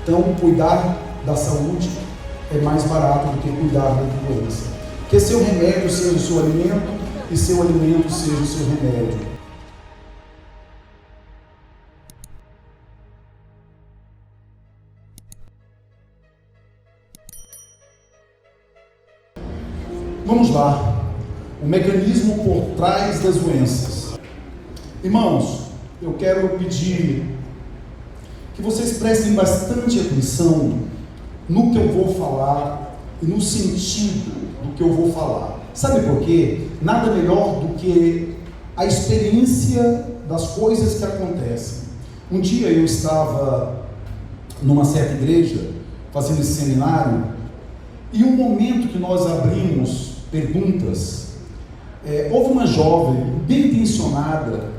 Então, cuidar da saúde é mais barato do que cuidar da doença. Que seu remédio seja o seu alimento e seu alimento seja o seu remédio. Vamos lá. O mecanismo por trás das doenças. Irmãos, eu quero pedir que vocês prestem bastante atenção no que eu vou falar e no sentido do que eu vou falar. Sabe por quê? Nada melhor do que a experiência das coisas que acontecem. Um dia eu estava numa certa igreja, fazendo esse seminário, e um momento que nós abrimos perguntas, houve uma jovem bem intencionada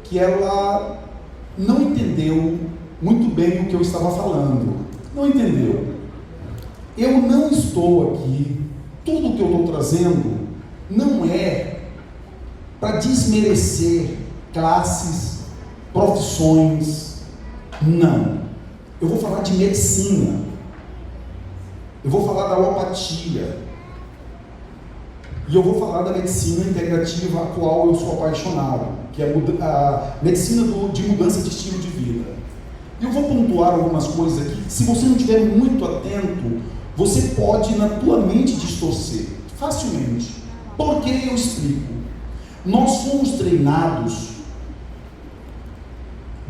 que ela não entendeu muito bem o que eu estava falando. Não entendeu. Eu não estou aqui, tudo que eu estou trazendo não é para desmerecer classes, profissões, não. Eu vou falar de medicina, eu vou falar da alopatia, e eu vou falar da medicina integrativa, a qual eu sou apaixonado, que é a medicina de mudança de estilo de vida. E eu vou pontuar algumas coisas aqui, se você não estiver muito atento, você pode na tua mente distorcer, facilmente. Por que eu explico? Nós fomos treinados,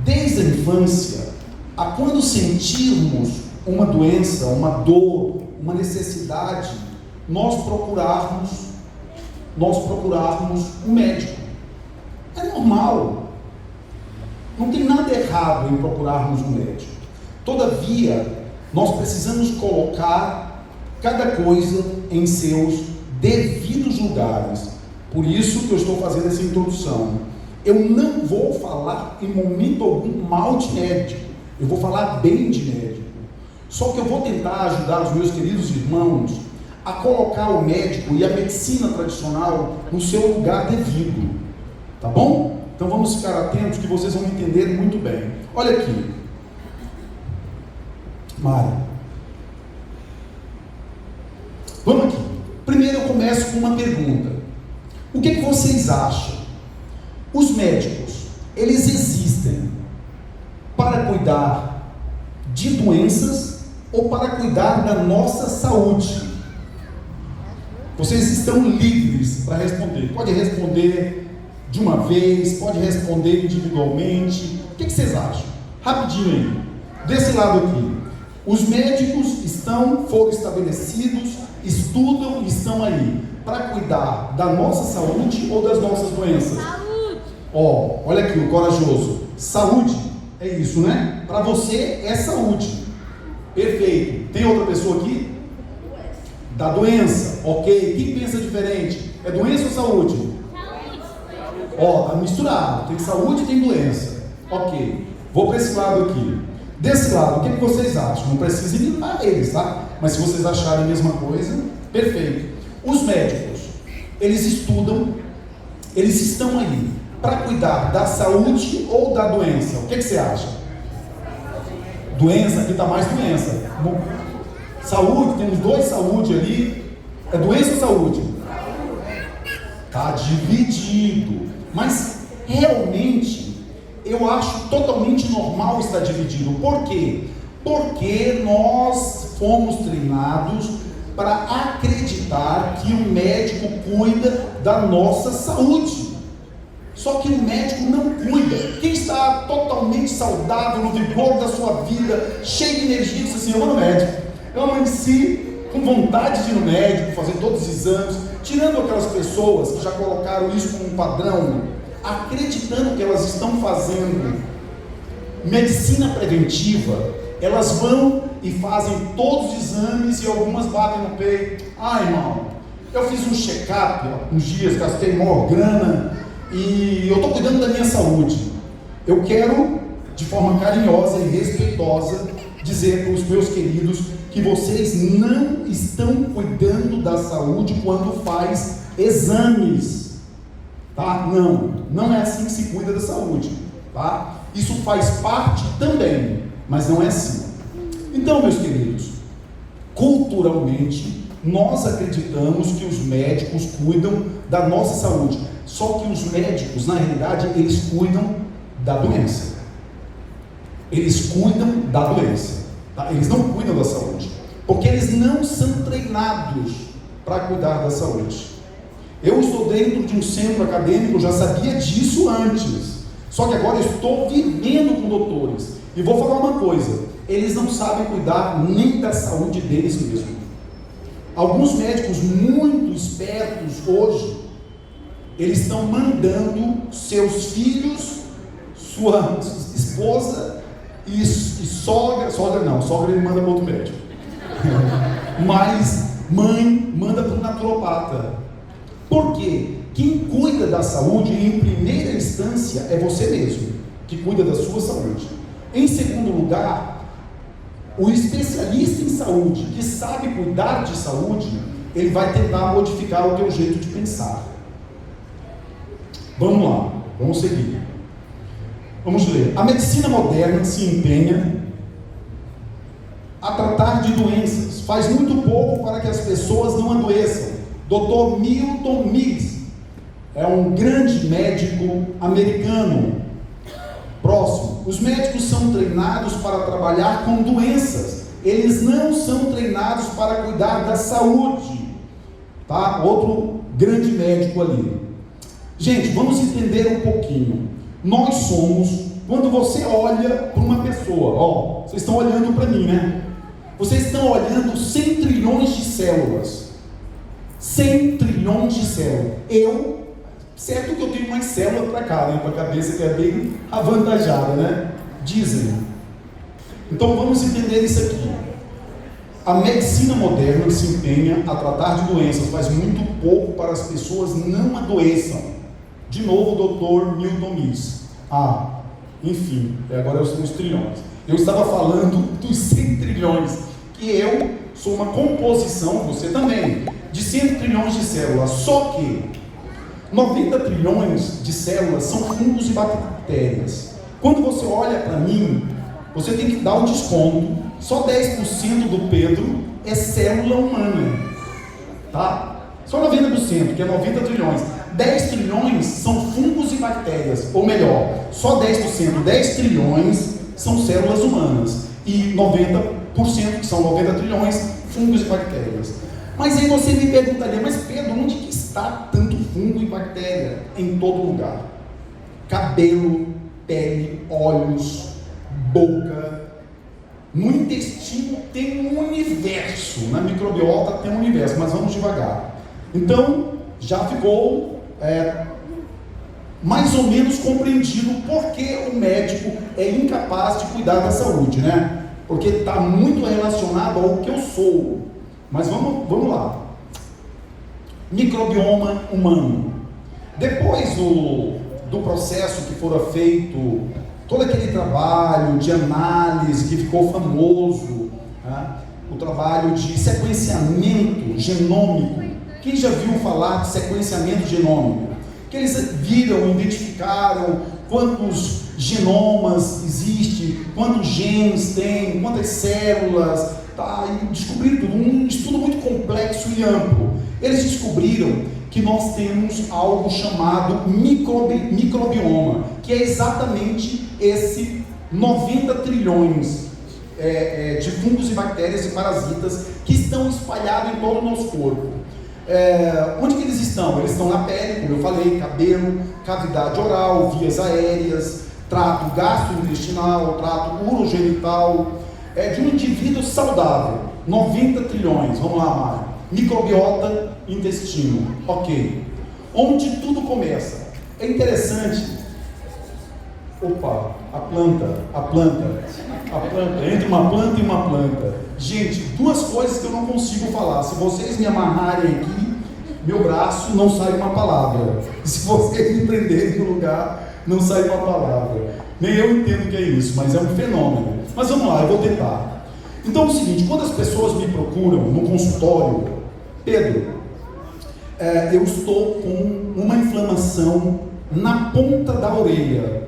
desde a infância, a quando sentirmos uma doença, uma dor, uma necessidade, nós procurarmos um médico. É normal. Não tem nada errado em procurarmos um médico. Todavia, nós precisamos colocar cada coisa em seus devidos lugares. Por isso que eu estou fazendo essa introdução. Eu não vou falar em momento algum mal de médico. Eu vou falar bem de médico. Só que eu vou tentar ajudar os meus queridos irmãos a colocar o médico e a medicina tradicional no seu lugar devido. Tá bom? Então vamos ficar atentos que vocês vão entender muito bem. Olha aqui. Mari. Vamos aqui. Primeiro eu começo com uma pergunta. O que vocês acham? Os médicos, eles existem para cuidar de doenças ou para cuidar da nossa saúde? Vocês estão livres para responder. Pode responder de uma vez, pode responder individualmente. O que vocês acham? Rapidinho aí. Desse lado aqui. Os médicos foram estabelecidos, estudam e estão aí para cuidar da nossa saúde ou das nossas doenças? Saúde! Olha aqui o corajoso. Saúde é isso, né? Para você é saúde. Perfeito. Tem outra pessoa aqui? Da doença, ok. Quem pensa diferente? É doença ou saúde? Saúde. Tá misturado. Tem saúde e tem doença. Ok. Vou para esse lado aqui. Desse lado, o que vocês acham? Não precisa imitar eles, tá? Mas se vocês acharem a mesma coisa, perfeito. Os médicos, eles estudam, eles estão aí para cuidar da saúde ou da doença. O que você acha? Doença, aqui está mais doença. Saúde, temos dois saúde ali. É doença ou saúde? Está dividido. Mas realmente eu acho totalmente normal estar dividido. Por quê? Porque nós fomos treinados para acreditar que o médico cuida da nossa saúde. Só que o médico não cuida. Quem está totalmente saudável, no vigor da sua vida, cheio de energia, diz assim: eu vou no médico. Eu amanheci com vontade de ir no médico, fazer todos os exames, tirando aquelas pessoas que já colocaram isso como um padrão, acreditando que elas estão fazendo medicina preventiva. Elas vão e fazem todos os exames e algumas batem no peito. Irmão, eu fiz um check-up uns dias, gastei maior grana e eu estou cuidando da minha saúde. Eu quero, de forma carinhosa e respeitosa, dizer para os meus queridos que vocês não estão cuidando da saúde quando faz exames, tá? Não é assim que se cuida da saúde, tá? Isso faz parte também, mas não é assim. Então, meus queridos, culturalmente, nós acreditamos que os médicos cuidam da nossa saúde. Só que os médicos, na realidade, eles cuidam da doença. Eles cuidam da doença, tá? Eles não cuidam da saúde, porque eles não são treinados para cuidar da saúde. Eu estou dentro de um centro acadêmico, já sabia disso antes, só que agora estou vivendo com doutores, e vou falar uma coisa: eles não sabem cuidar nem da saúde deles mesmos. Alguns médicos muito espertos hoje, eles estão mandando seus filhos, sua esposa e sogra ele manda para outro médico, mas mãe manda para o naturopata. Por quê? Quem cuida da saúde, em primeira instância, é você mesmo, que cuida da sua saúde. Em segundo lugar, o especialista em saúde, que sabe cuidar de saúde, ele vai tentar modificar o teu jeito de pensar. Vamos lá, vamos seguir. Vamos ler. A medicina moderna se empenha a tratar de doenças, faz muito pouco para que as pessoas não adoeçam. Dr. Milton Mills é um grande médico americano. Próximo. Os médicos são treinados para trabalhar com doenças, eles não são treinados para cuidar da saúde, tá? Outro grande médico ali. Gente, vamos entender um pouquinho. Nós somos, quando você olha para uma pessoa, ó, vocês estão olhando para mim, né? Vocês estão olhando 100 trilhões de células. 100 trilhões de células. Certo que eu tenho mais célula para cá, né? Para a cabeça, que é bem avantajada, né? Dizem. Então vamos entender isso aqui. A medicina moderna se empenha a tratar de doenças, faz muito pouco para as pessoas não adoeçam. De novo, o Dr. Milton Mills. Enfim, agora são os trilhões. Eu estava falando dos 100 trilhões, que eu sou uma composição, você também, de 100 trilhões de células. Só que 90 trilhões de células são fungos e bactérias. Quando você olha para mim, você tem que dar um desconto. Só 10% do Pedro é célula humana, tá? Só 90%, que é 90 trilhões. 10 trilhões são fungos e bactérias, ou melhor, só 10%, 10 trilhões são células humanas, e 90%, que são 90 trilhões, fungos e bactérias. Mas aí você me perguntaria, mas Pedro, onde que está tanto fungo e bactéria? Em todo lugar. Cabelo, pele, olhos, boca. No intestino tem um universo, na microbiota tem um universo, mas vamos devagar. Então, já ficou mais ou menos compreendido por que o médico é incapaz de cuidar da saúde, né? Porque está muito relacionado ao que eu sou. Mas vamos lá. Microbioma humano. Depois do processo que fora feito, todo aquele trabalho de análise que ficou famoso, né? O trabalho de sequenciamento genômico. Quem já viu falar de sequenciamento genômico? Que eles viram, identificaram quantos genomas existem, quantos genes tem, quantas células, tá? E descobriram tudo, um estudo muito complexo e amplo. Eles descobriram que nós temos algo chamado microbioma, que é exatamente esse 90 trilhões de fungos e bactérias e parasitas que estão espalhados em todo o nosso corpo. Onde que eles estão? Eles estão na pele, como eu falei, cabelo, cavidade oral, vias aéreas, trato gastrointestinal, trato urogenital, de um indivíduo saudável. 90 trilhões, vamos lá, Mário. Microbiota, intestino, ok. Onde tudo começa. É interessante. A planta, entre uma planta e uma planta. Gente, duas coisas que eu não consigo falar. Se vocês me amarrarem aqui, meu braço não sai uma palavra. Se vocês me prenderem no lugar, não sai uma palavra. Nem eu entendo o que é isso, mas é um fenômeno. Mas vamos lá, eu vou tentar. Então é o seguinte, quando as pessoas me procuram no consultório, Pedro, eu estou com uma inflamação na ponta da orelha.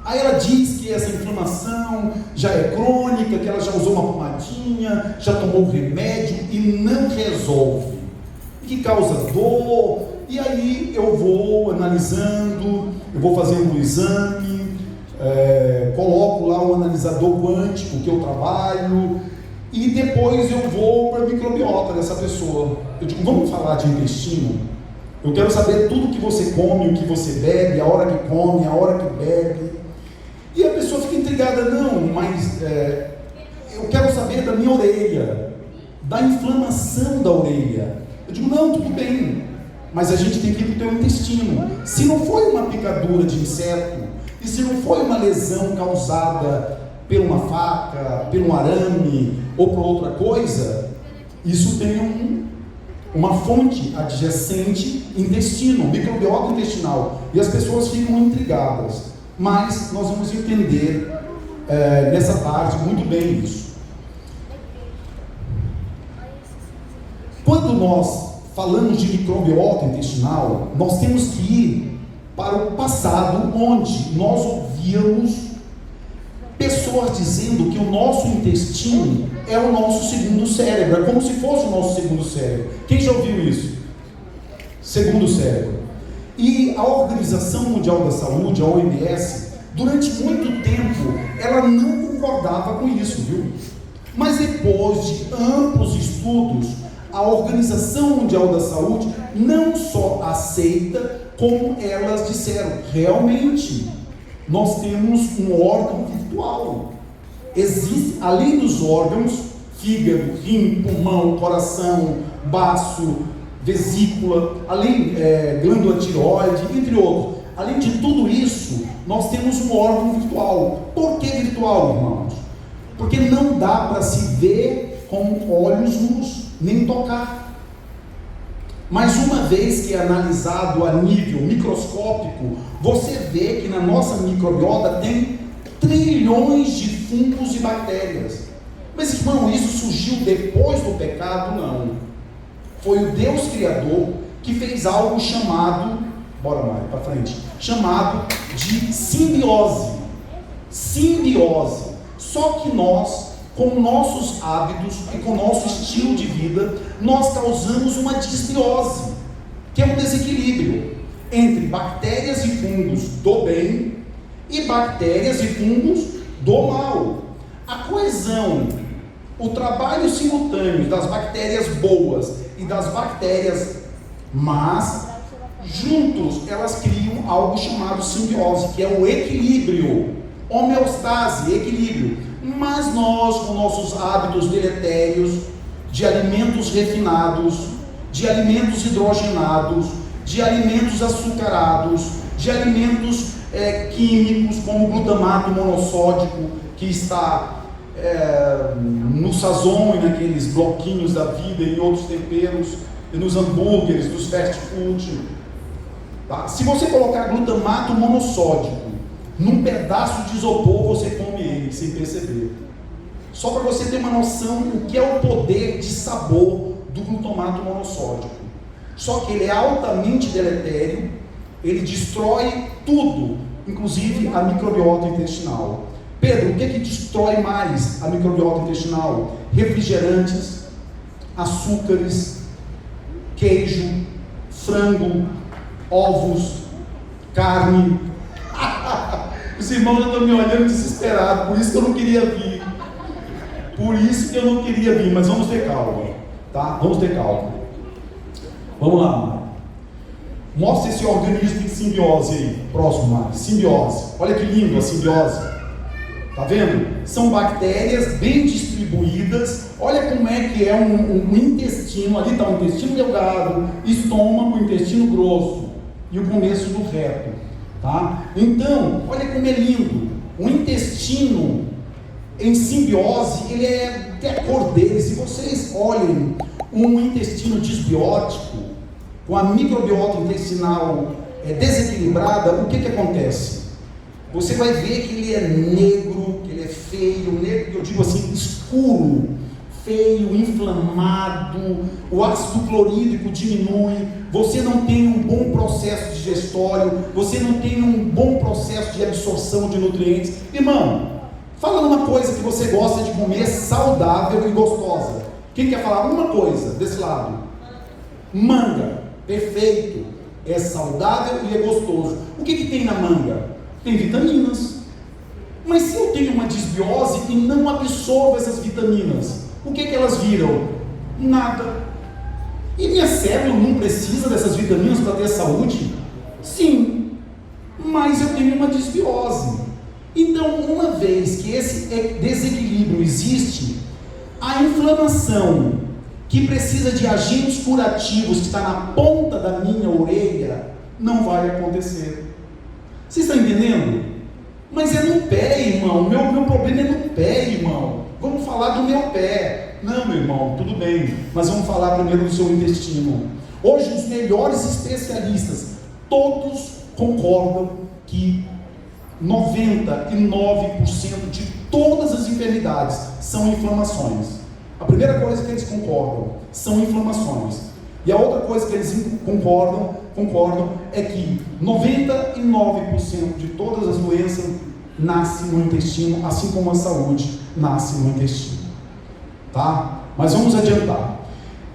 Aí ela diz que essa inflamação já é crônica, que ela já usou uma pomadinha, já tomou remédio e não resolve, que causa dor. E aí eu vou analisando, eu vou fazendo um exame, coloco lá o analisador quântico que eu trabalho, e depois eu vou para a microbiota dessa pessoa. Eu digo, vamos falar de intestino? Eu quero saber tudo que você come, o que você bebe, a hora que come, a hora que bebe. E a pessoa fica intrigada, não, mas eu quero saber da minha orelha, da inflamação da orelha. Eu digo, não, tudo bem, mas a gente tem que ir para o teu intestino. Se não foi uma picadura de inseto, e se não foi uma lesão causada por uma faca, por um arame ou por outra coisa, isso tem uma fonte adjacente, intestino, microbiota intestinal, e as pessoas ficam intrigadas. Mas nós vamos entender nessa parte muito bem isso. Quando nós falamos de microbiota intestinal, nós temos que ir para o passado, onde nós ouvíamos pessoas dizendo que o nosso intestino é o nosso segundo cérebro, é como se fosse o nosso segundo cérebro. Quem já ouviu isso? Segundo cérebro. E a Organização Mundial da Saúde, a OMS, durante muito tempo, ela não concordava com isso, viu? Mas depois de amplos estudos, a Organização Mundial da Saúde não só aceita, como elas disseram, realmente, nós temos um órgão virtual. Existe, além dos órgãos, fígado, rim, pulmão, coração, baço, vesícula, além glândula tireoide, entre outros. Além de tudo isso, nós temos um órgão virtual. Por que virtual, irmãos? Porque não dá para se ver com olhos nus, nem tocar. Mas uma vez que é analisado a nível microscópico, você vê que na nossa microbiota tem trilhões de fungos e bactérias. Mas, irmão, isso surgiu depois do pecado? Não. Foi o Deus Criador que fez algo chamado, bora mais para frente, chamado de simbiose. Simbiose. Só que nós, com nossos hábitos e com nosso estilo de vida, nós causamos uma disbiose, que é um desequilíbrio entre bactérias e fungos do bem e bactérias e fungos do mal. A coesão, o trabalho simultâneo das bactérias boas e das bactérias más, juntos elas criam algo chamado simbiose, que é o equilíbrio, homeostase, equilíbrio. Mas nós, com nossos hábitos deletérios, de alimentos refinados, de alimentos hidrogenados, de alimentos açucarados, de alimentos químicos, como o glutamato monossódico, que está no sazon e naqueles bloquinhos da vida, e outros temperos, e nos hambúrgueres, dos fast food. Tá? Se você colocar glutamato monossódico num pedaço de isopor, você come ele sem perceber. Só para você ter uma noção do que é o poder de sabor do glutamato monossódico. Só que ele é altamente deletério, ele destrói tudo, inclusive a microbiota intestinal. Pedro, o que destrói mais a microbiota intestinal? Refrigerantes, açúcares, queijo, frango, ovos, carne. Os irmãos já estão me olhando desesperados, por isso que eu não queria vir. Por isso que eu não queria vir, mas vamos ter calma, tá? Vamos ter calma. Vamos lá, Mário. Mostra esse organismo em simbiose aí. Próximo, Mário. Simbiose. Olha que lindo a simbiose. Tá vendo? São bactérias bem distribuídas. Olha como é que é um intestino. Ali está o intestino delgado, estômago, intestino grosso e o começo do reto. Tá? Então, olha como é lindo. O intestino em simbiose, ele tem a cor dele. Se vocês olhem um intestino disbiótico, com a microbiota intestinal desequilibrada, o que acontece? Você vai ver que ele é negro, que ele é feio, negro, eu digo assim, escuro, feio, inflamado, o ácido clorídrico diminui, você não tem um bom processo digestório, você não tem um bom processo de absorção de nutrientes. Irmão, fala numa coisa que você gosta de comer saudável e gostosa. Quem quer falar uma coisa desse lado? Manga, perfeito, é saudável e é gostoso. O que tem na manga? Tem vitaminas. Mas se eu tenho uma desbiose e não absorvo essas vitaminas, o que elas viram? Nada. E minha célula não precisa dessas vitaminas para ter saúde? Sim, mas eu tenho uma desbiose. Então, uma vez que esse desequilíbrio existe, a inflamação que precisa de agentes curativos que está na ponta da minha orelha, não vai acontecer. Vocês estão entendendo? Mas é no pé, irmão. Meu problema é no pé, irmão. Vamos falar do meu pé. Não, meu irmão, tudo bem, mas vamos falar primeiro do seu intestino. Hoje, os melhores especialistas, todos concordam que 99% de todas as enfermidades são inflamações. A primeira coisa que eles concordam são inflamações. E a outra coisa que eles concordam é que 99% de todas as doenças nascem no intestino, assim como a saúde nasce no intestino. Tá? Mas vamos adiantar.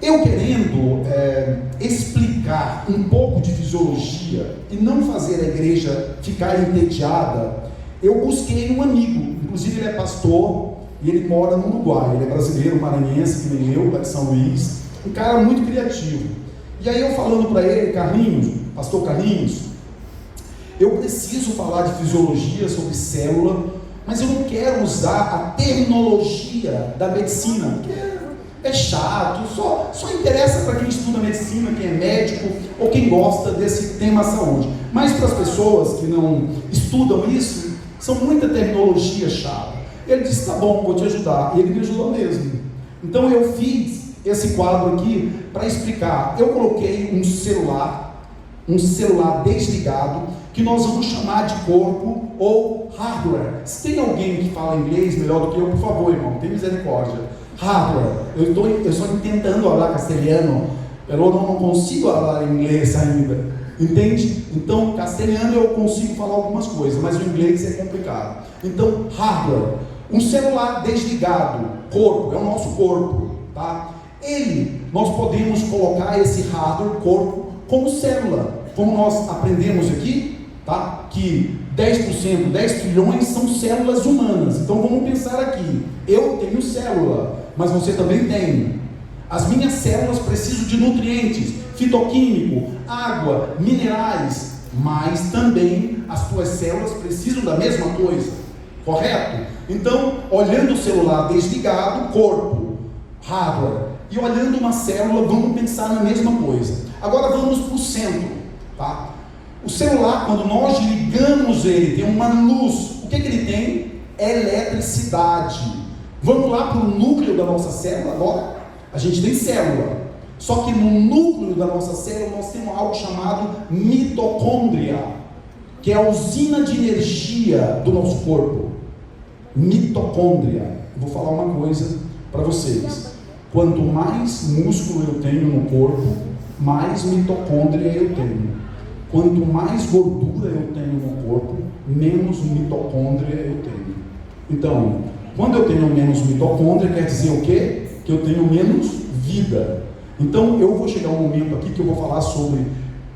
Eu querendo explicar um pouco de fisiologia e não fazer a igreja ficar entediada, eu busquei um amigo, inclusive ele é pastor e ele mora no Uruguai, ele é brasileiro, maranhense, que nem eu, lá de São Luís, um cara muito criativo. E aí eu falando para ele, Carlinhos, pastor Carlinhos, eu preciso falar de fisiologia, sobre célula, mas eu não quero usar a terminologia da medicina, porque é chato, só interessa para quem estuda medicina, quem é médico, ou quem gosta desse tema saúde. Mas para as pessoas que não estudam isso, são muita terminologia chata. Ele disse, tá bom, vou te ajudar, e ele me ajudou mesmo. Então eu fiz esse quadro aqui para explicar. Eu coloquei um celular desligado, que nós vamos chamar de corpo ou hardware. Se tem alguém que fala inglês melhor do que eu, por favor, irmão, tem misericórdia. Hardware. Eu estou tentando falar castelhano, eu não consigo falar inglês ainda, entende? Então, castelhano eu consigo falar algumas coisas, mas o inglês é complicado. Então, hardware, um celular desligado, corpo, é o nosso corpo, tá? Nós podemos colocar esse hardware, corpo, como célula, como nós aprendemos aqui, tá? Que 10%, 10 trilhões são células humanas. Então vamos pensar aqui, eu tenho célula, mas você também tem. As minhas células precisam de nutrientes, fitoquímico, água, minerais, mas também as tuas células precisam da mesma coisa, correto? Então, olhando o celular desligado, corpo, hardware, e olhando uma célula, vamos pensar na mesma coisa. Agora vamos para o centro, tá? O celular, quando nós ligamos ele, tem uma luz. O que ele tem? Eletricidade. Vamos lá para o núcleo da nossa célula agora? A gente tem célula. Só que no núcleo da nossa célula nós temos algo chamado mitocôndria, que é a usina de energia do nosso corpo. Mitocôndria. Vou falar uma coisa para vocês. Quanto mais músculo eu tenho no corpo, mais mitocôndria eu tenho. Quanto mais gordura eu tenho no corpo, menos mitocôndria eu tenho. Então, quando eu tenho menos mitocôndria, quer dizer o quê? Que eu tenho menos vida. Então, eu vou chegar um momento aqui que eu vou falar sobre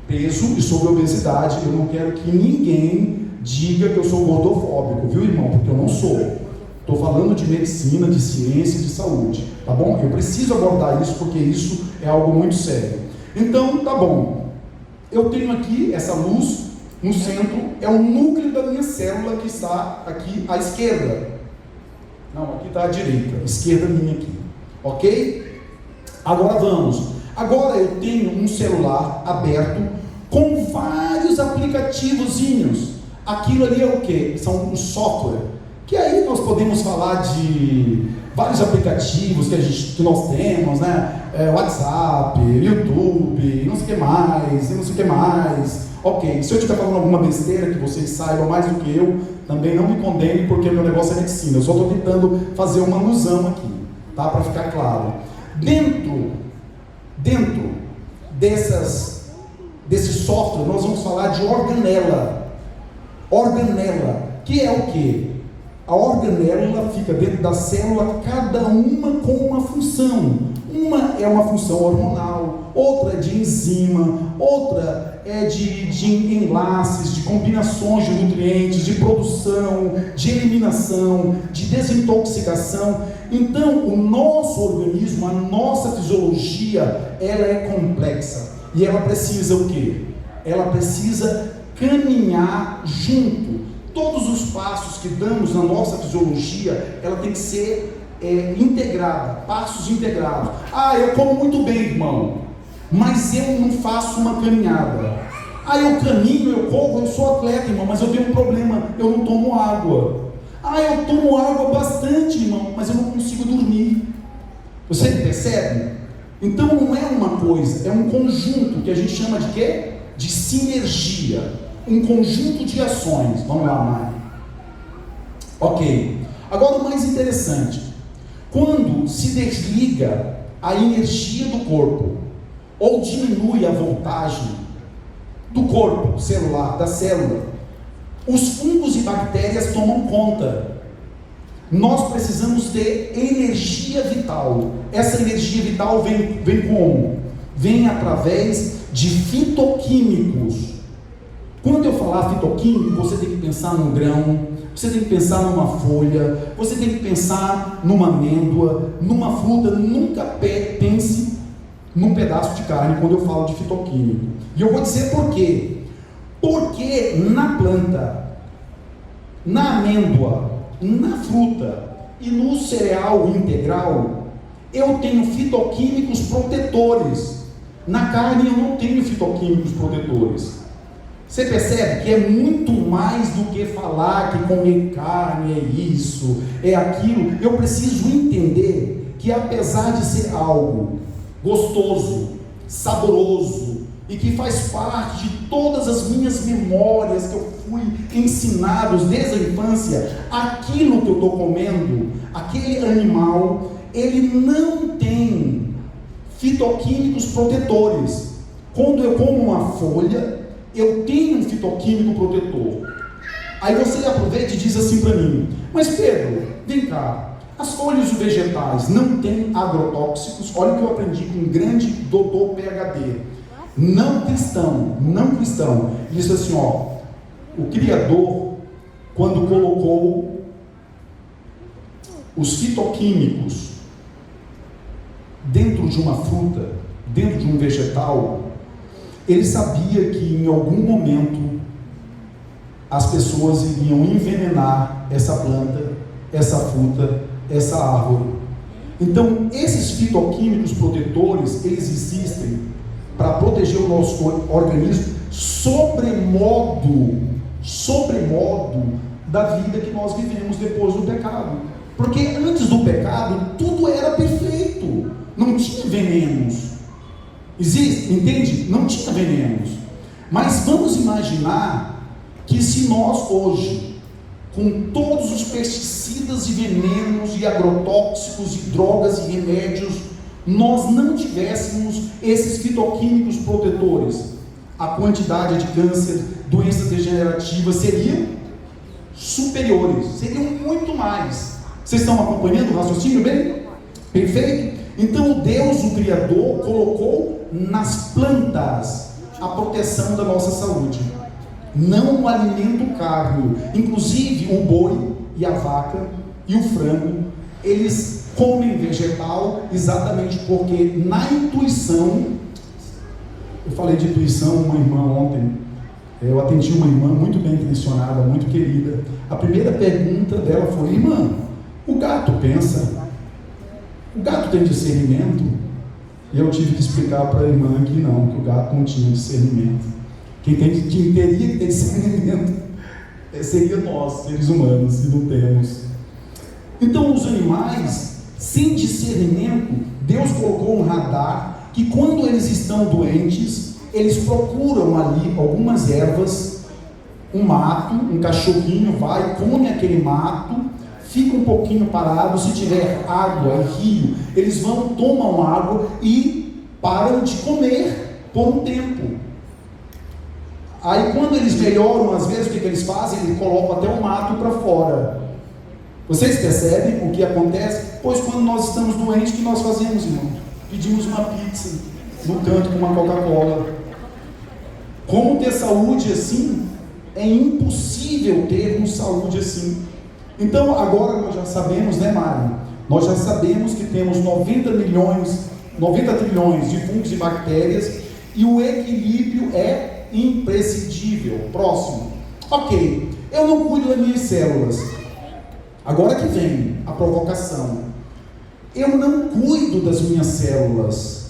peso e sobre obesidade. Eu não quero que ninguém diga que eu sou gordofóbico, viu, irmão? Porque eu não sou. Estou falando de medicina, de ciência e de saúde, tá bom? Eu preciso abordar isso porque isso é algo muito sério. Então, tá bom. Eu tenho aqui essa luz no centro, é o núcleo da minha célula que está aqui à esquerda. Não, aqui está à direita, esquerda minha aqui. Ok? Agora vamos. Agora eu tenho um celular aberto com vários aplicativozinhos. Aquilo ali é o quê? São um software. Que aí nós podemos falar de vários aplicativos que nós temos, né? WhatsApp, YouTube, não sei o que mais. Ok, se eu estiver falando alguma besteira que vocês saibam mais do que eu, também não me condenem porque meu negócio é medicina. Eu só estou tentando fazer uma alusão aqui. tá? Para ficar claro. Dentro desse software, nós vamos falar de organela. Organela, que é o quê? A organela fica dentro da célula, cada uma com uma função. Uma é uma função hormonal, outra é de enzima, outra é de enlaces, de combinações de nutrientes, de produção, de eliminação, de desintoxicação. Então, o nosso organismo, a nossa fisiologia, ela é complexa. E ela precisa o quê? Ela precisa caminhar junto. Todos os passos que damos na nossa fisiologia, ela tem que ser integrada, passos integrados. Eu como muito bem, irmão, mas eu não faço uma caminhada. Eu caminho, eu corro, eu sou atleta, irmão, mas eu tenho um problema, eu não tomo água. Eu tomo água bastante, irmão, mas eu não consigo dormir. Você percebe? Então não é uma coisa, é um conjunto que a gente chama de quê? De sinergia. Um conjunto de ações. Vamos lá, Mari. Ok. Agora o mais interessante. Quando se desliga a energia do corpo, ou diminui a voltagem do corpo celular, da célula, os fungos e bactérias tomam conta. Nós precisamos ter energia vital. Essa energia vital vem como? Vem através de fitoquímicos. Quando eu falar fitoquímico, você tem que pensar num grão, você tem que pensar numa folha, você tem que pensar numa amêndoa, numa fruta. Nunca pense num pedaço de carne quando eu falo de fitoquímico. E eu vou dizer por quê. Porque na planta, na amêndoa, na fruta e no cereal integral, eu tenho fitoquímicos protetores. Na carne eu não tenho fitoquímicos protetores. Você percebe que é muito mais do que falar que comer carne é isso, é aquilo. Eu preciso entender que apesar de ser algo gostoso, saboroso e que faz parte de todas as minhas memórias que eu fui ensinado desde a infância, aquilo que eu estou comendo, aquele animal, ele não tem fitoquímicos protetores. Quando eu como uma folha, eu tenho um fitoquímico protetor. Aí você aproveita e diz assim para mim: mas Pedro, vem cá, as folhas e vegetais não têm agrotóxicos? Olha o que eu aprendi com um grande doutor PhD, não cristão. Ele disse assim, o Criador, quando colocou os fitoquímicos dentro de uma fruta, dentro de um vegetal, ele sabia que em algum momento as pessoas iriam envenenar essa planta, essa fruta, essa árvore. Então esses fitoquímicos protetores, eles existem para proteger o nosso organismo sobremodo da vida que nós vivemos depois do pecado. Porque antes do pecado tudo era perfeito, não tinha venenos. Entende? Não tinha venenos. Mas vamos imaginar que se nós hoje, com todos os pesticidas e venenos e agrotóxicos e drogas e remédios, nós não tivéssemos esses fitoquímicos protetores, a quantidade de câncer, doenças degenerativas seriam superiores, seriam muito mais. Vocês estão acompanhando o raciocínio bem? Perfeito? Então o Deus, o Criador, colocou nas plantas a proteção da nossa saúde, não o alimento carne. Inclusive o boi e a vaca e o frango, eles comem vegetal exatamente porque na intuição, eu falei de intuição, uma irmã ontem, eu atendi uma irmã muito bem intencionada, muito querida. A primeira pergunta dela foi: irmã, o gato pensa? O gato tem discernimento? E eu tive que explicar para a irmã que não, que o gato não tinha discernimento. Quem teria que ter discernimento seria nós, seres humanos, e não temos. Então os animais, sem discernimento, Deus colocou um radar que quando eles estão doentes, eles procuram ali algumas ervas, um mato, um cachorrinho vai, come aquele mato, fica um pouquinho parado, se tiver água e rio, eles vão, tomam água e param de comer por um tempo. Aí quando eles melhoram, às vezes o que eles fazem? Eles colocam até o mato para fora. Vocês percebem o que acontece? Pois quando nós estamos doentes, o que nós fazemos, irmão? Pedimos uma pizza no canto com uma Coca-Cola. Como ter saúde assim? É impossível termos saúde assim. Então agora nós já sabemos, né, Mari? Nós já sabemos que temos 90 trilhões de fungos e bactérias e o equilíbrio é imprescindível. Próximo. Ok, eu não cuido das minhas células. Agora que vem a provocação. Eu não cuido das minhas células.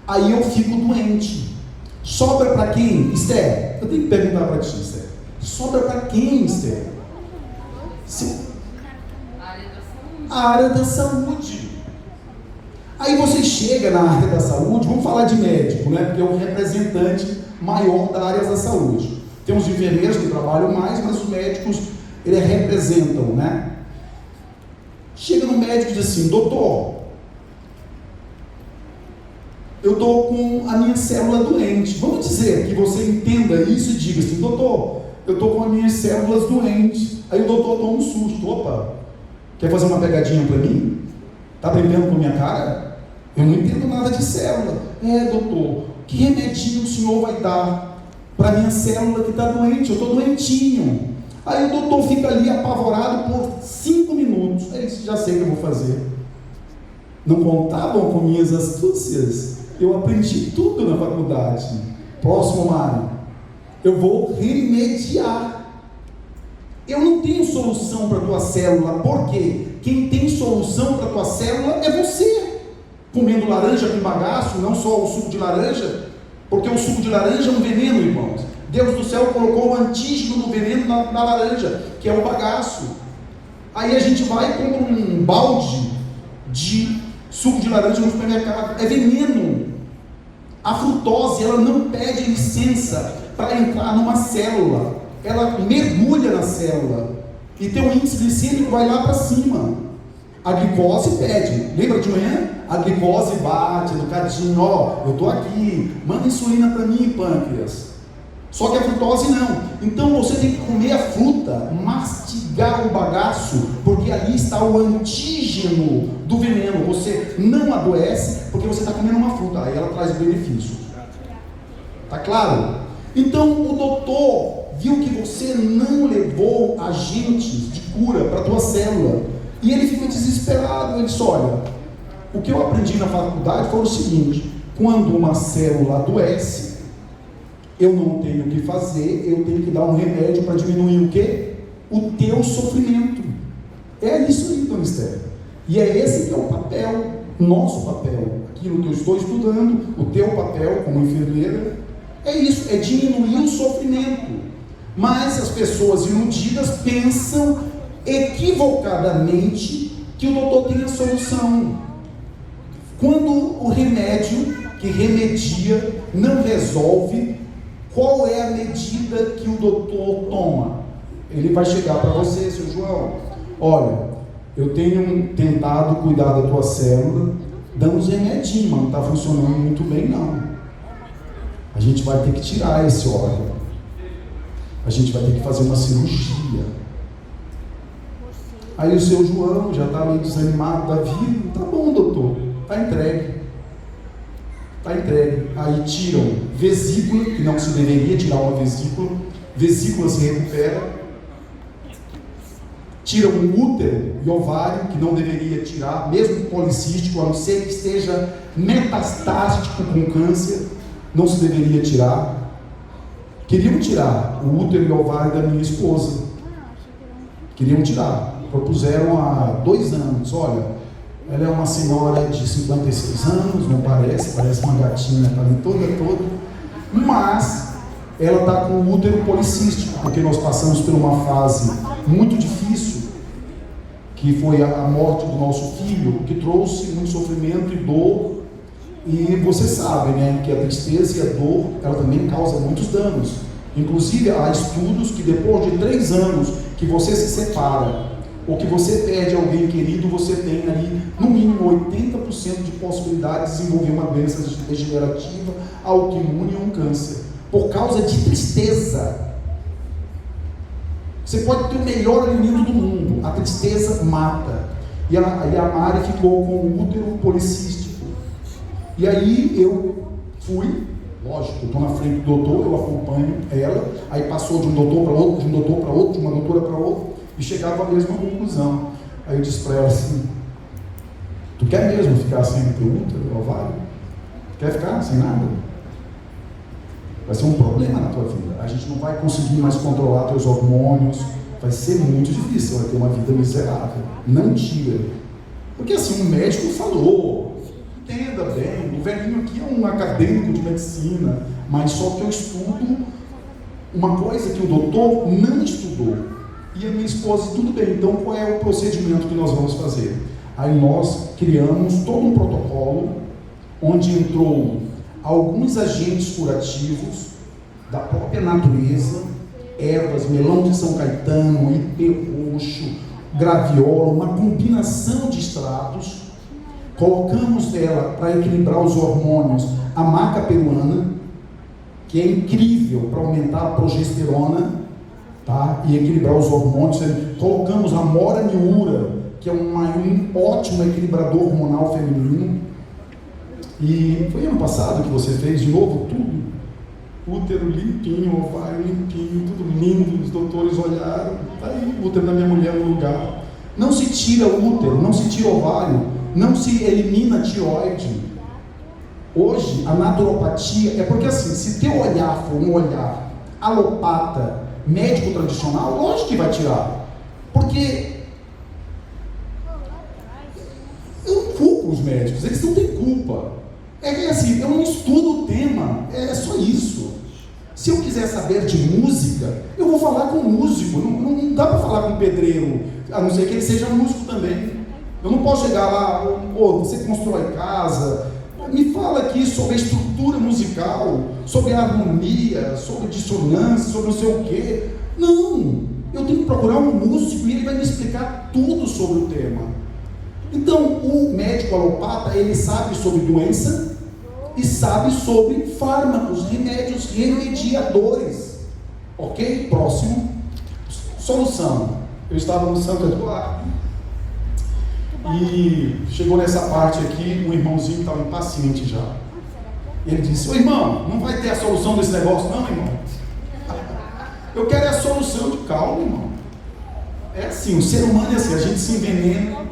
Aí eu fico doente. Sobra para quem? Esther, eu tenho que perguntar para ti, Esther. Sobra para quem, Esther? A área da saúde. Aí você chega na área da saúde, vamos falar de médico, né? Porque é o representante maior da área da saúde. Tem os enfermeiros que trabalham mais, mas os médicos, eles representam, né? Chega no médico e diz assim: doutor, eu estou com a minha célula doente. Vamos dizer que você entenda isso e diga assim: doutor, eu estou com as minhas células doentes. Aí o doutor toma um susto. Opa, quer fazer uma pegadinha para mim? Está brincando com a minha cara? Eu não entendo nada de célula. É, doutor, que remedinho o senhor vai dar para a minha célula que está doente? Eu estou doentinho. Aí o doutor fica ali apavorado por 5 minutos. É isso, já sei o que eu vou fazer. Não contavam com minhas astúcias? Eu aprendi tudo na faculdade. Próximo, Mário. Eu vou remediar. Eu não tenho solução para a tua célula. Por quê? Quem tem solução para a tua célula é você. Comendo laranja com bagaço, não só o suco de laranja, porque o suco de laranja é um veneno, irmãos. Deus do céu colocou o antígeno do veneno na laranja, que é o bagaço. Aí a gente vai e compra um balde de suco de laranja no supermercado. É veneno. A frutose, ela não pede licença para entrar numa célula. Ela mergulha na célula e tem um índice glicêmico que vai lá para cima. A glicose pede. Lembra de manhã? A glicose bate, educadinho, ó, eu estou aqui, manda insulina para mim, pâncreas. Só que a frutose não. Então você tem que comer a fruta, mastigar o bagaço, porque ali está o antígeno do veneno. Você não adoece porque você está comendo uma fruta, aí ela traz benefício. Tá claro? Então o doutor viu que você não levou agentes de cura para a tua célula, e ele fica desesperado. Ele disse: olha, o que eu aprendi na faculdade foi o seguinte: quando uma célula adoece, eu não tenho o que fazer, eu tenho que dar um remédio para diminuir o quê? O teu sofrimento. É isso aí, Dona Esther. E é esse que é o papel, nosso papel, aquilo que eu estou estudando, o teu papel como enfermeira, é isso, é diminuir o sofrimento. Mas as pessoas iludidas pensam equivocadamente que o doutor tem a solução. Quando o remédio que remedia não resolve, qual é a medida que o doutor toma? Ele vai chegar para você, seu João: olha, eu tenho tentado cuidar da tua célula, dando uns remedinhos, mas não está funcionando muito bem não. A gente vai ter que tirar esse órgão. A gente vai ter que fazer uma cirurgia. Aí o seu João já está meio desanimado da vida. Tá bom, doutor, está entregue. Está entregue. Aí tiram vesícula, que não se deveria tirar uma vesícula. Vesícula se recupera. Tiram um útero e ovário, que não deveria tirar, mesmo policístico, a não ser que esteja metastático com câncer, não se deveria tirar. Queriam tirar o útero e o ovário da minha esposa. Queriam tirar. Propuseram há 2 anos. Olha, ela é uma senhora de 56 anos, não parece uma gatinha, está ali toda, mas ela está com o útero policístico, porque nós passamos por uma fase muito difícil, que foi a morte do nosso filho, que trouxe muito sofrimento e dor, e você sabe, né, que a tristeza e a dor, ela também causa muitos danos. Inclusive há estudos que depois de 3 anos que você se separa, ou que você perde alguém querido, você tem ali, no mínimo, 80% de possibilidade de desenvolver uma doença degenerativa, autoimune ou um câncer, por causa de tristeza. Você pode ter o melhor alimento do mundo, a tristeza mata. E a Mari ficou com o útero policístico. E aí eu fui, lógico, eu estou na frente do doutor, eu acompanho ela, aí passou de um doutor para outro, de um doutor para outro, de uma doutora para outro, e chegava à mesma conclusão. Aí eu disse para ela assim: tu quer mesmo ficar sem o teu útero, ovário? Quer ficar sem nada? Vai ser um problema na tua vida. A gente não vai conseguir mais controlar teus hormônios. Vai ser muito difícil, vai ter uma vida miserável. Não tira. Porque assim, um médico falou, entenda bem, o velhinho aqui é um acadêmico de medicina, mas só que eu estudo uma coisa que o doutor não estudou. E a minha esposa, tudo bem, então qual é o procedimento que nós vamos fazer? Aí nós criamos todo um protocolo, onde entrou alguns agentes curativos da própria natureza, ervas, melão de São Caetano, ipê roxo, graviola, uma combinação de extratos. Colocamos nela, para equilibrar os hormônios, a maca peruana, que é incrível para aumentar a progesterona, tá? E equilibrar os hormônios. Colocamos a mora miura, que é um ótimo equilibrador hormonal feminino. E foi ano passado que você fez de novo tudo, útero limpinho, ovário limpinho, tudo lindo, os doutores olharam, tá aí o útero da minha mulher no lugar. Não se tira útero, não se tira ovário, não se elimina a tireoide. Hoje a naturopatia é porque assim, se teu olhar for um olhar alopata, médico tradicional, lógico que vai tirar, porque eu não culpo os médicos, eles não têm culpa. É assim, eu não estudo o tema, é só isso. Se eu quiser saber de música, eu vou falar com músico, não dá para falar com pedreiro, a não ser que ele seja músico também. Eu não posso chegar lá, você constrói casa, me fala aqui sobre a estrutura musical, sobre a harmonia, sobre dissonância, sobre não sei o quê. Não, eu tenho que procurar um músico e ele vai me explicar tudo sobre o tema. Então, o médico alopata, ele sabe sobre doença e sabe sobre fármacos, remédios remediadores. Ok? Próximo. Solução. Eu estava no Santo Eduardo e chegou nessa parte aqui, um irmãozinho estava impaciente já. Ele disse: ô irmão, não vai ter a solução desse negócio não, irmão? Eu quero a solução. De calma, irmão. É assim, o ser humano é assim, a gente se envenena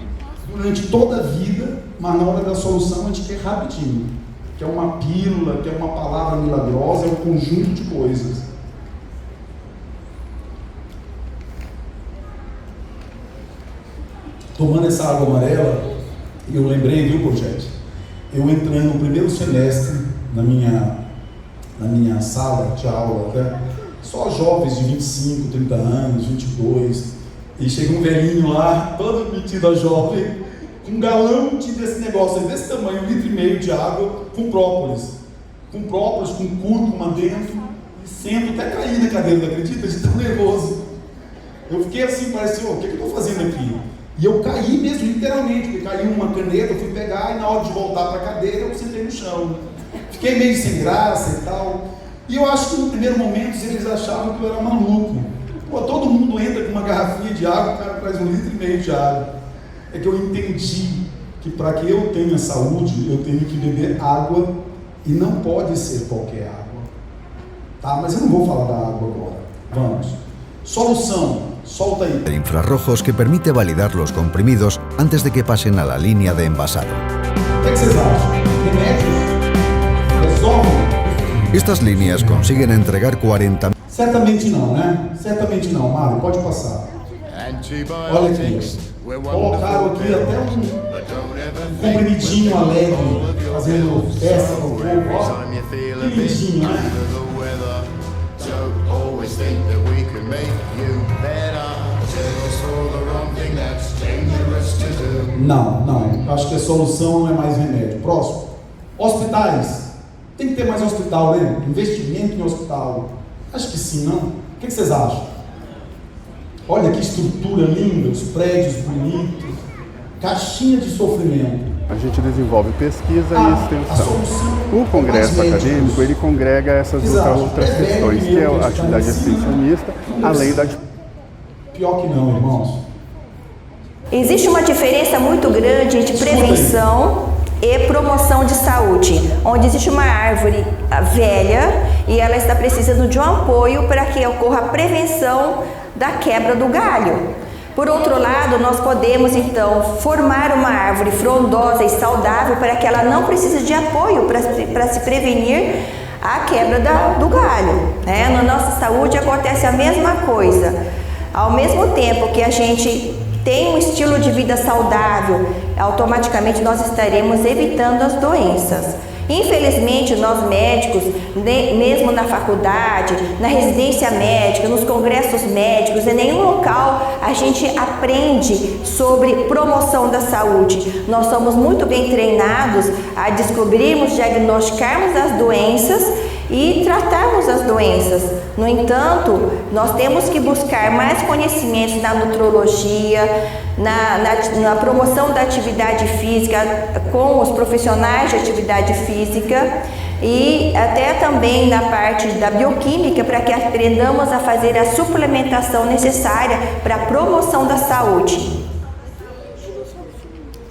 durante toda a vida, mas na hora da solução a gente quer rapidinho, que é uma pílula, que é uma palavra milagrosa, é um conjunto de coisas. Tomando essa água amarela, eu lembrei, viu, Projete? Eu entrando no primeiro semestre na minha sala de aula, né? Só jovens de 25, 30 anos, 22, e chega um velhinho lá, todo metido a jovem, com um galão desse negócio, desse tamanho, 1,5 litro de água, com própolis, com cúrcuma dentro, e sento até cair na cadeira, não acredita? De tão nervoso. Eu fiquei assim, parecia, o que eu estou fazendo aqui? E eu caí mesmo, literalmente, porque caiu uma caneta, eu fui pegar, e na hora de voltar para a cadeira, eu sentei no chão. Fiquei meio sem graça e tal. E eu acho que no primeiro momento eles achavam que eu era maluco. Pô, todo mundo entra com uma garrafinha de água, o cara traz 1,5 litro de água. É que eu entendi que para que eu tenha saúde, eu tenho que beber água, e não pode ser qualquer água. Tá? Mas eu não vou falar da água agora. Vamos. Solução. Solta aí. De infrarrojos que permite validar los comprimidos antes de que pasen a la línea de envasado. O que vocês acham? Remédios? Resolvem? Estas líneas consiguen entregar 40... Certamente não, né? Certamente não, Mário, pode passar. Olha aqui, colocaram aqui até um comprimidinho alegre, fazendo festa com o povo, ó. Que lindinho, né? Não, acho que a solução não é mais remédio. Próximo. Hospitais. Tem que ter mais hospital, né? Investimento em hospital. Acho que sim, não? O que vocês acham? Olha que estrutura linda, os prédios bonitos, caixinha de sofrimento. A gente desenvolve pesquisa e extensão. O congresso acadêmico, ele congrega essas outras questões, que é a atividade extensionista, além da... Pior que não, irmãos. Existe uma diferença muito grande entre prevenção e promoção de saúde, onde existe uma árvore velha e ela está precisando de um apoio para que ocorra a prevenção da quebra do galho. Por outro lado, nós podemos então formar uma árvore frondosa e saudável para que ela não precise de apoio para se prevenir a quebra do galho. Na nossa saúde acontece a mesma coisa. Ao mesmo tempo que a gente tem um estilo de vida saudável, automaticamente nós estaremos evitando as doenças. Infelizmente, nós médicos, mesmo na faculdade, na residência médica, nos congressos médicos, em nenhum local a gente aprende sobre promoção da saúde. Nós somos muito bem treinados a descobrirmos, diagnosticarmos as doenças e tratarmos as doenças. No entanto, nós temos que buscar mais conhecimentos na nutrologia, na promoção da atividade física com os profissionais de atividade física e até também na parte da bioquímica para que aprendamos a fazer a suplementação necessária para a promoção da saúde.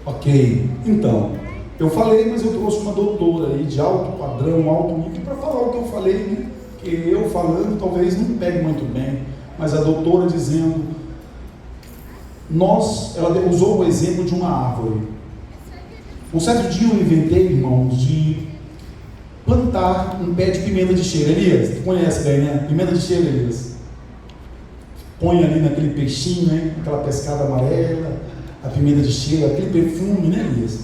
Ok, então, eu falei, mas eu trouxe uma doutora aí de alto padrão, alto nível, para falar o que eu falei, né? Que eu falando talvez não pegue muito bem, mas a doutora dizendo, ela usou o exemplo de uma árvore. Um certo dia eu inventei, irmãos, de plantar um pé de pimenta de cheiro. Elias, tu conhece bem, né? Pimenta de cheiro, Elias. Põe ali naquele peixinho, né? Aquela pescada amarela, a pimenta de cheiro, aquele perfume, né, Elias?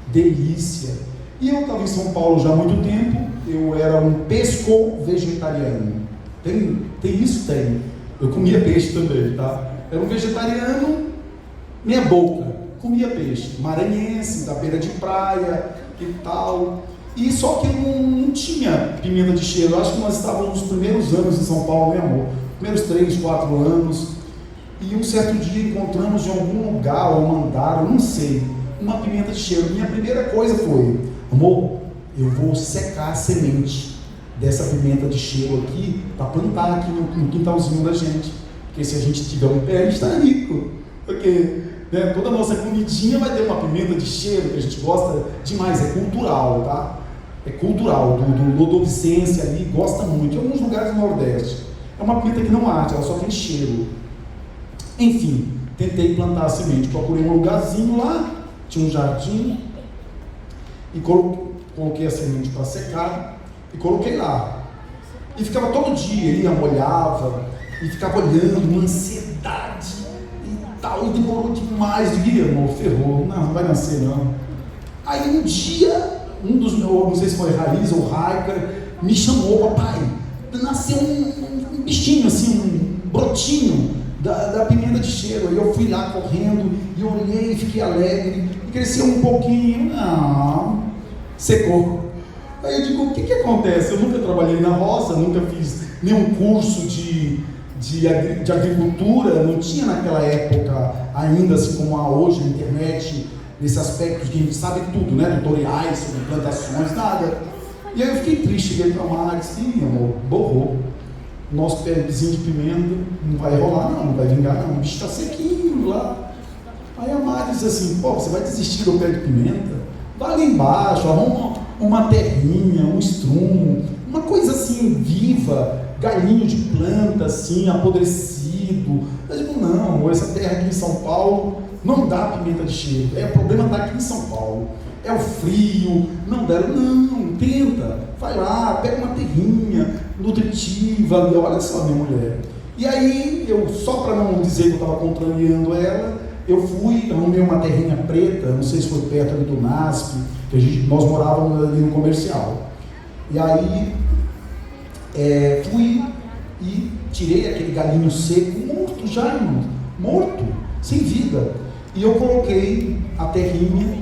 Delícia. E eu estava em São Paulo já há muito tempo, eu era um pesco-vegetariano. Tem isso? Tem. Eu comia peixe também, tá? Era um vegetariano, meia boca, comia peixe, maranhense, da beira de praia e tal. E só que não tinha pimenta de cheiro. Eu acho que nós estávamos nos primeiros anos em São Paulo, né, amor? Primeiros 3, 4 anos. E um certo dia encontramos em algum lugar, ou mandaram, não sei, uma pimenta de cheiro. Minha primeira coisa foi, amor, eu vou secar a semente dessa pimenta de cheiro aqui, para plantar aqui no quintalzinho da gente. Porque se a gente tiver um pé, a gente está rico. Porque toda a nossa comidinha vai ter uma pimenta de cheiro, que a gente gosta demais, é cultural, tá? É cultural, do Lodovicense ali, gosta muito, em alguns lugares do Nordeste. É uma pimenta que não arde, ela só tem cheiro. Enfim, tentei plantar a semente, procurei um lugarzinho lá, tinha um jardim, e coloquei a semente para secar, e coloquei lá. E ficava todo dia, ia, molhava, e ficava olhando, uma ansiedade e tal, e demorou demais, amor, ferrou, não vai nascer não. Aí um dia, um dos meus, não sei se foi Raiz ou Raika, me chamou, papai, nasceu um bichinho assim, um brotinho da pimenta de cheiro. Aí eu fui lá correndo, e olhei, fiquei alegre, e cresceu um pouquinho, não, secou. Aí eu digo, o que acontece? Eu nunca trabalhei na roça, nunca fiz nenhum curso de agricultura, não tinha naquela época ainda, assim como há hoje, na internet, nesse aspecto que a gente sabe tudo, né? Tutoriais sobre plantações, nada. E aí eu fiquei triste, cheguei para a Mari, sim, amor, borrou. Nosso pezinho de pimenta não vai rolar não vai vingar não, o bicho está sequinho lá. Aí a Mari disse assim, pô, você vai desistir do pé de pimenta? Vai lá embaixo, arruma uma terrinha, um estrumo, uma coisa assim viva, galinho de planta assim, apodrecido. Eu digo, não, essa terra aqui em São Paulo não dá pimenta de cheiro, o problema está aqui em São Paulo, é o frio, não deram, não, tenta, vai lá, pega uma terrinha nutritiva, olha só minha mulher. E aí, só para não dizer que eu estava contrariando ela, eu fui, arrumei uma terrinha preta, não sei se foi perto ali do NASP, que nós morávamos ali no comercial. E aí, fui e tirei aquele galinho seco, morto já, irmão, morto, sem vida. E eu coloquei a terrinha,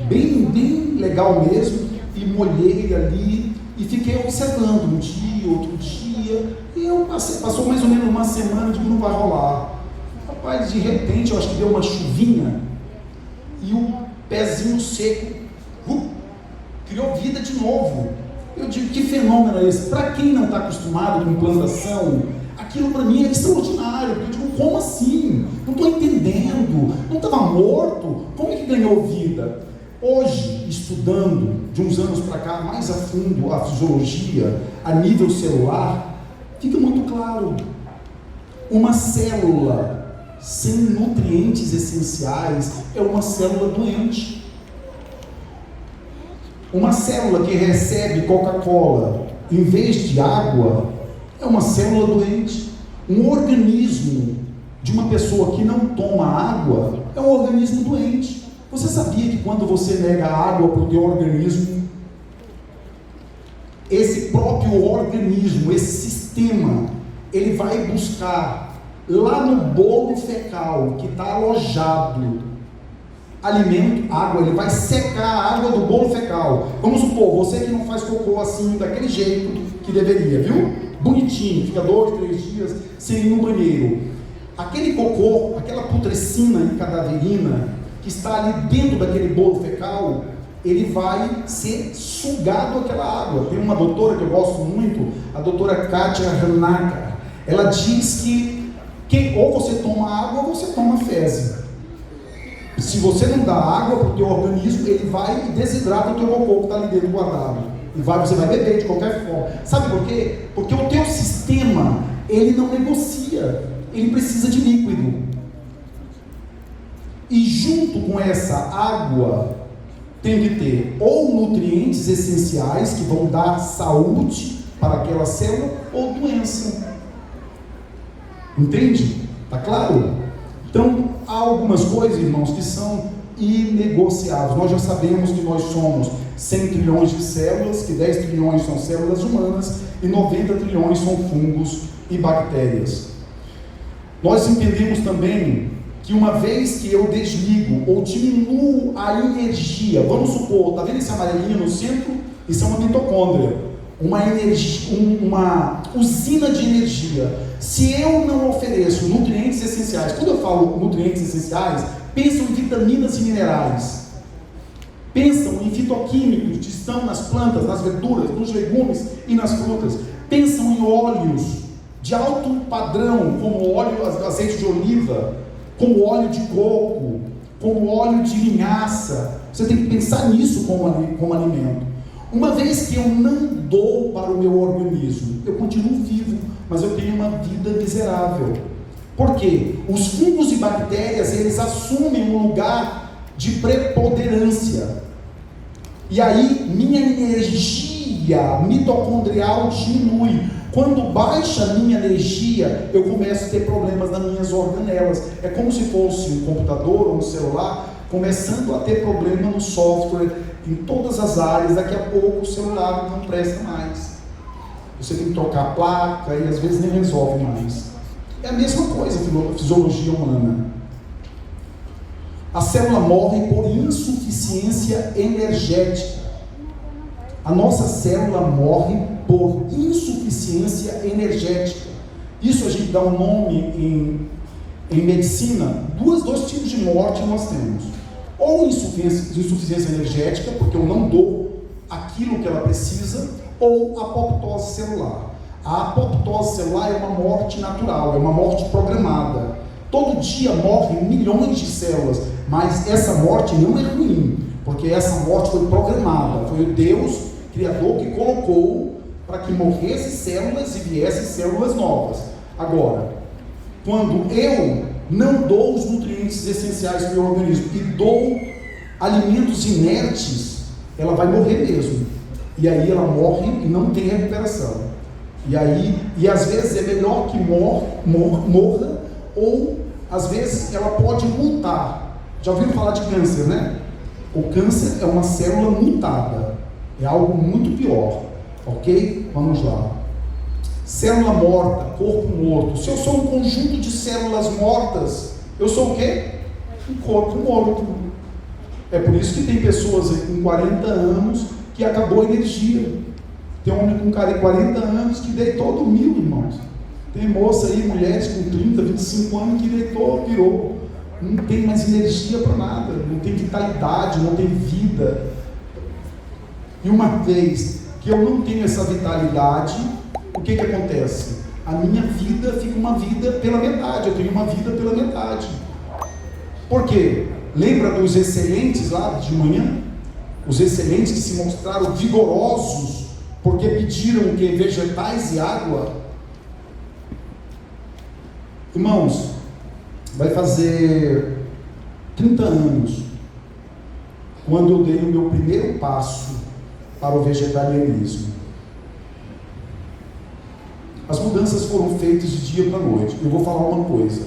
bem legal mesmo, e molhei ali, e fiquei observando um dia, outro dia, e passou mais ou menos uma semana, digo, não vai rolar. Rapaz, de repente, eu acho que deu uma chuvinha e o pezinho seco criou vida de novo. Eu digo, que fenômeno é esse? Para quem não está acostumado com plantação, aquilo para mim é extraordinário. Eu digo, como assim? Não estou entendendo. Não estava morto? Como é que ganhou vida? Hoje, estudando de uns anos para cá mais a fundo a fisiologia a nível celular, fica muito claro. Uma célula sem nutrientes essenciais é uma célula doente. Uma célula que recebe Coca-Cola em vez de água é uma célula doente. Um organismo de uma pessoa que não toma água é um organismo doente. Você sabia que quando você nega água para o teu organismo, esse próprio organismo, esse sistema, ele vai buscar lá no bolo fecal que está alojado alimento, água, ele vai secar a água do bolo fecal. Vamos supor, você que não faz cocô assim, daquele jeito que deveria, viu? Bonitinho, fica 2, 3 dias sem ir no banheiro. Aquele cocô, aquela putrescina e cadaverina que está ali dentro daquele bolo fecal, ele vai ser sugado aquela água. Tem uma doutora que eu gosto muito, a doutora Kátia Hanaka. Ela diz que ou você toma água ou você toma fezes. Se você não dá água para o teu organismo, ele vai e desidrata o teu cocô que está ali dentro guardado. E você vai beber de qualquer forma. Sabe por quê? Porque o teu sistema, ele não negocia. Ele precisa de líquido. E junto com essa água, tem que ter ou nutrientes essenciais que vão dar saúde para aquela célula, ou doença. Entende? Tá claro? Então, há algumas coisas, irmãos, que são inegociáveis. Nós já sabemos que nós somos 100 trilhões de células, que 10 trilhões são células humanas e 90 trilhões são fungos e bactérias. Nós entendemos também que uma vez que eu desligo ou diminuo a energia, vamos supor, está vendo esse amarelinho no centro? Isso é uma mitocôndria, uma usina de energia. Se eu não ofereço nutrientes essenciais, quando eu falo nutrientes essenciais, pensam em vitaminas e minerais, pensam em fitoquímicos que estão nas plantas, nas verduras, nos legumes e nas frutas, pensam em óleos de alto padrão, como óleo, azeite de oliva, como óleo de coco, como óleo de linhaça. Você tem que pensar nisso como alimento. Uma vez que eu não dou para o meu organismo, eu continuo vivo, mas eu tenho uma vida miserável. Por quê? Os fungos e bactérias, eles assumem um lugar de preponderância. E aí, minha energia mitocondrial diminui. Quando baixa a minha energia, eu começo a ter problemas nas minhas organelas. É como se fosse um computador ou um celular começando a ter problema no software, em todas as áreas. Daqui a pouco o celular não presta mais. Você tem que trocar a placa e às vezes nem resolve mais. É a mesma coisa a fisiologia humana. A célula morre por insuficiência energética. A nossa célula morre por insuficiência energética. Isso a gente dá um nome em medicina. Dois tipos de morte nós temos. Ou insuficiência energética, porque eu não dou aquilo que ela precisa, ou apoptose celular. A apoptose celular é uma morte natural, é uma morte programada. Todo dia morrem milhões de células, mas essa morte não é ruim, porque essa morte foi programada. Foi o Deus Criador que colocou para que morressem células e viessem células novas. Agora, quando eu não dou os nutrientes essenciais para o meu organismo e dou alimentos inertes, ela vai morrer mesmo. E aí ela morre e não tem recuperação. E às vezes é melhor que morra, ou às vezes ela pode mutar. Já ouviram falar de câncer, né? O câncer é uma célula mutada. É algo muito pior. Ok? Vamos lá. Célula morta, corpo morto. Se eu sou um conjunto de células mortas, eu sou o quê? Um corpo morto. É por isso que tem pessoas com 40 anos que acabou a energia. Tem um homem com 40 anos que deitou, dormiu, irmãos. Tem moça aí, mulheres com 30, 25 anos que deitou, virou, não tem mais energia para nada, não tem vitalidade, não tem vida. E uma vez que eu não tenho essa vitalidade, o que acontece? A minha vida fica uma vida pela metade, eu tenho uma vida pela metade. Por quê? Lembra dos excelentes lá de manhã? Os excelentes que se mostraram vigorosos porque pediram o quê? Vegetais e água. Irmãos, vai fazer 30 anos quando eu dei o meu primeiro passo para o vegetarianismo. As mudanças foram feitas de dia para noite. Eu vou falar uma coisa.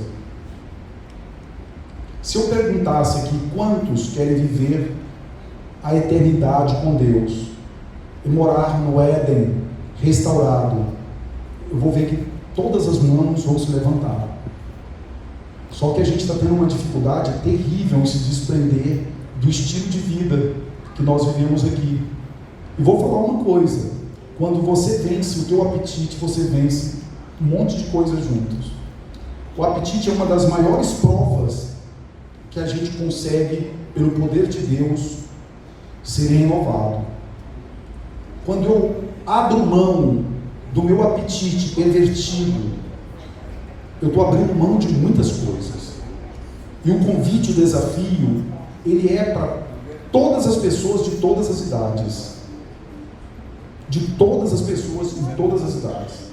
Se eu perguntasse aqui quantos querem viver a eternidade com Deus e morar no Éden restaurado, eu vou ver que todas as mãos vão se levantar. Só que a gente está tendo uma dificuldade terrível em se desprender do estilo de vida que nós vivemos aqui. E vou falar uma coisa: quando você vence o teu apetite, você vence um monte de coisas juntos. O apetite é uma das maiores provas que a gente consegue, pelo poder de Deus, ser renovado. Quando eu abro mão do meu apetite pervertido, eu estou abrindo mão de muitas coisas. E o convite, o desafio, ele é para todas as pessoas de todas as idades. De todas as pessoas em todas as idades.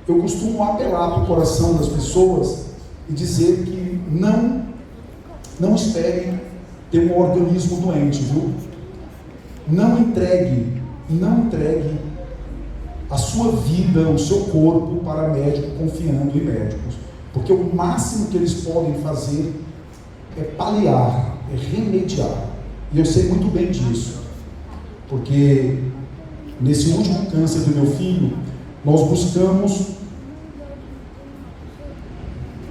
Eu costumo apelar para o coração das pessoas e dizer que não esperem ter um organismo doente, viu? Não entregue a sua vida, o seu corpo para médico confiando em médicos. Porque o máximo que eles podem fazer é paliar, é remediar. E eu sei muito bem disso. Porque nesse último câncer do meu filho, nós buscamos...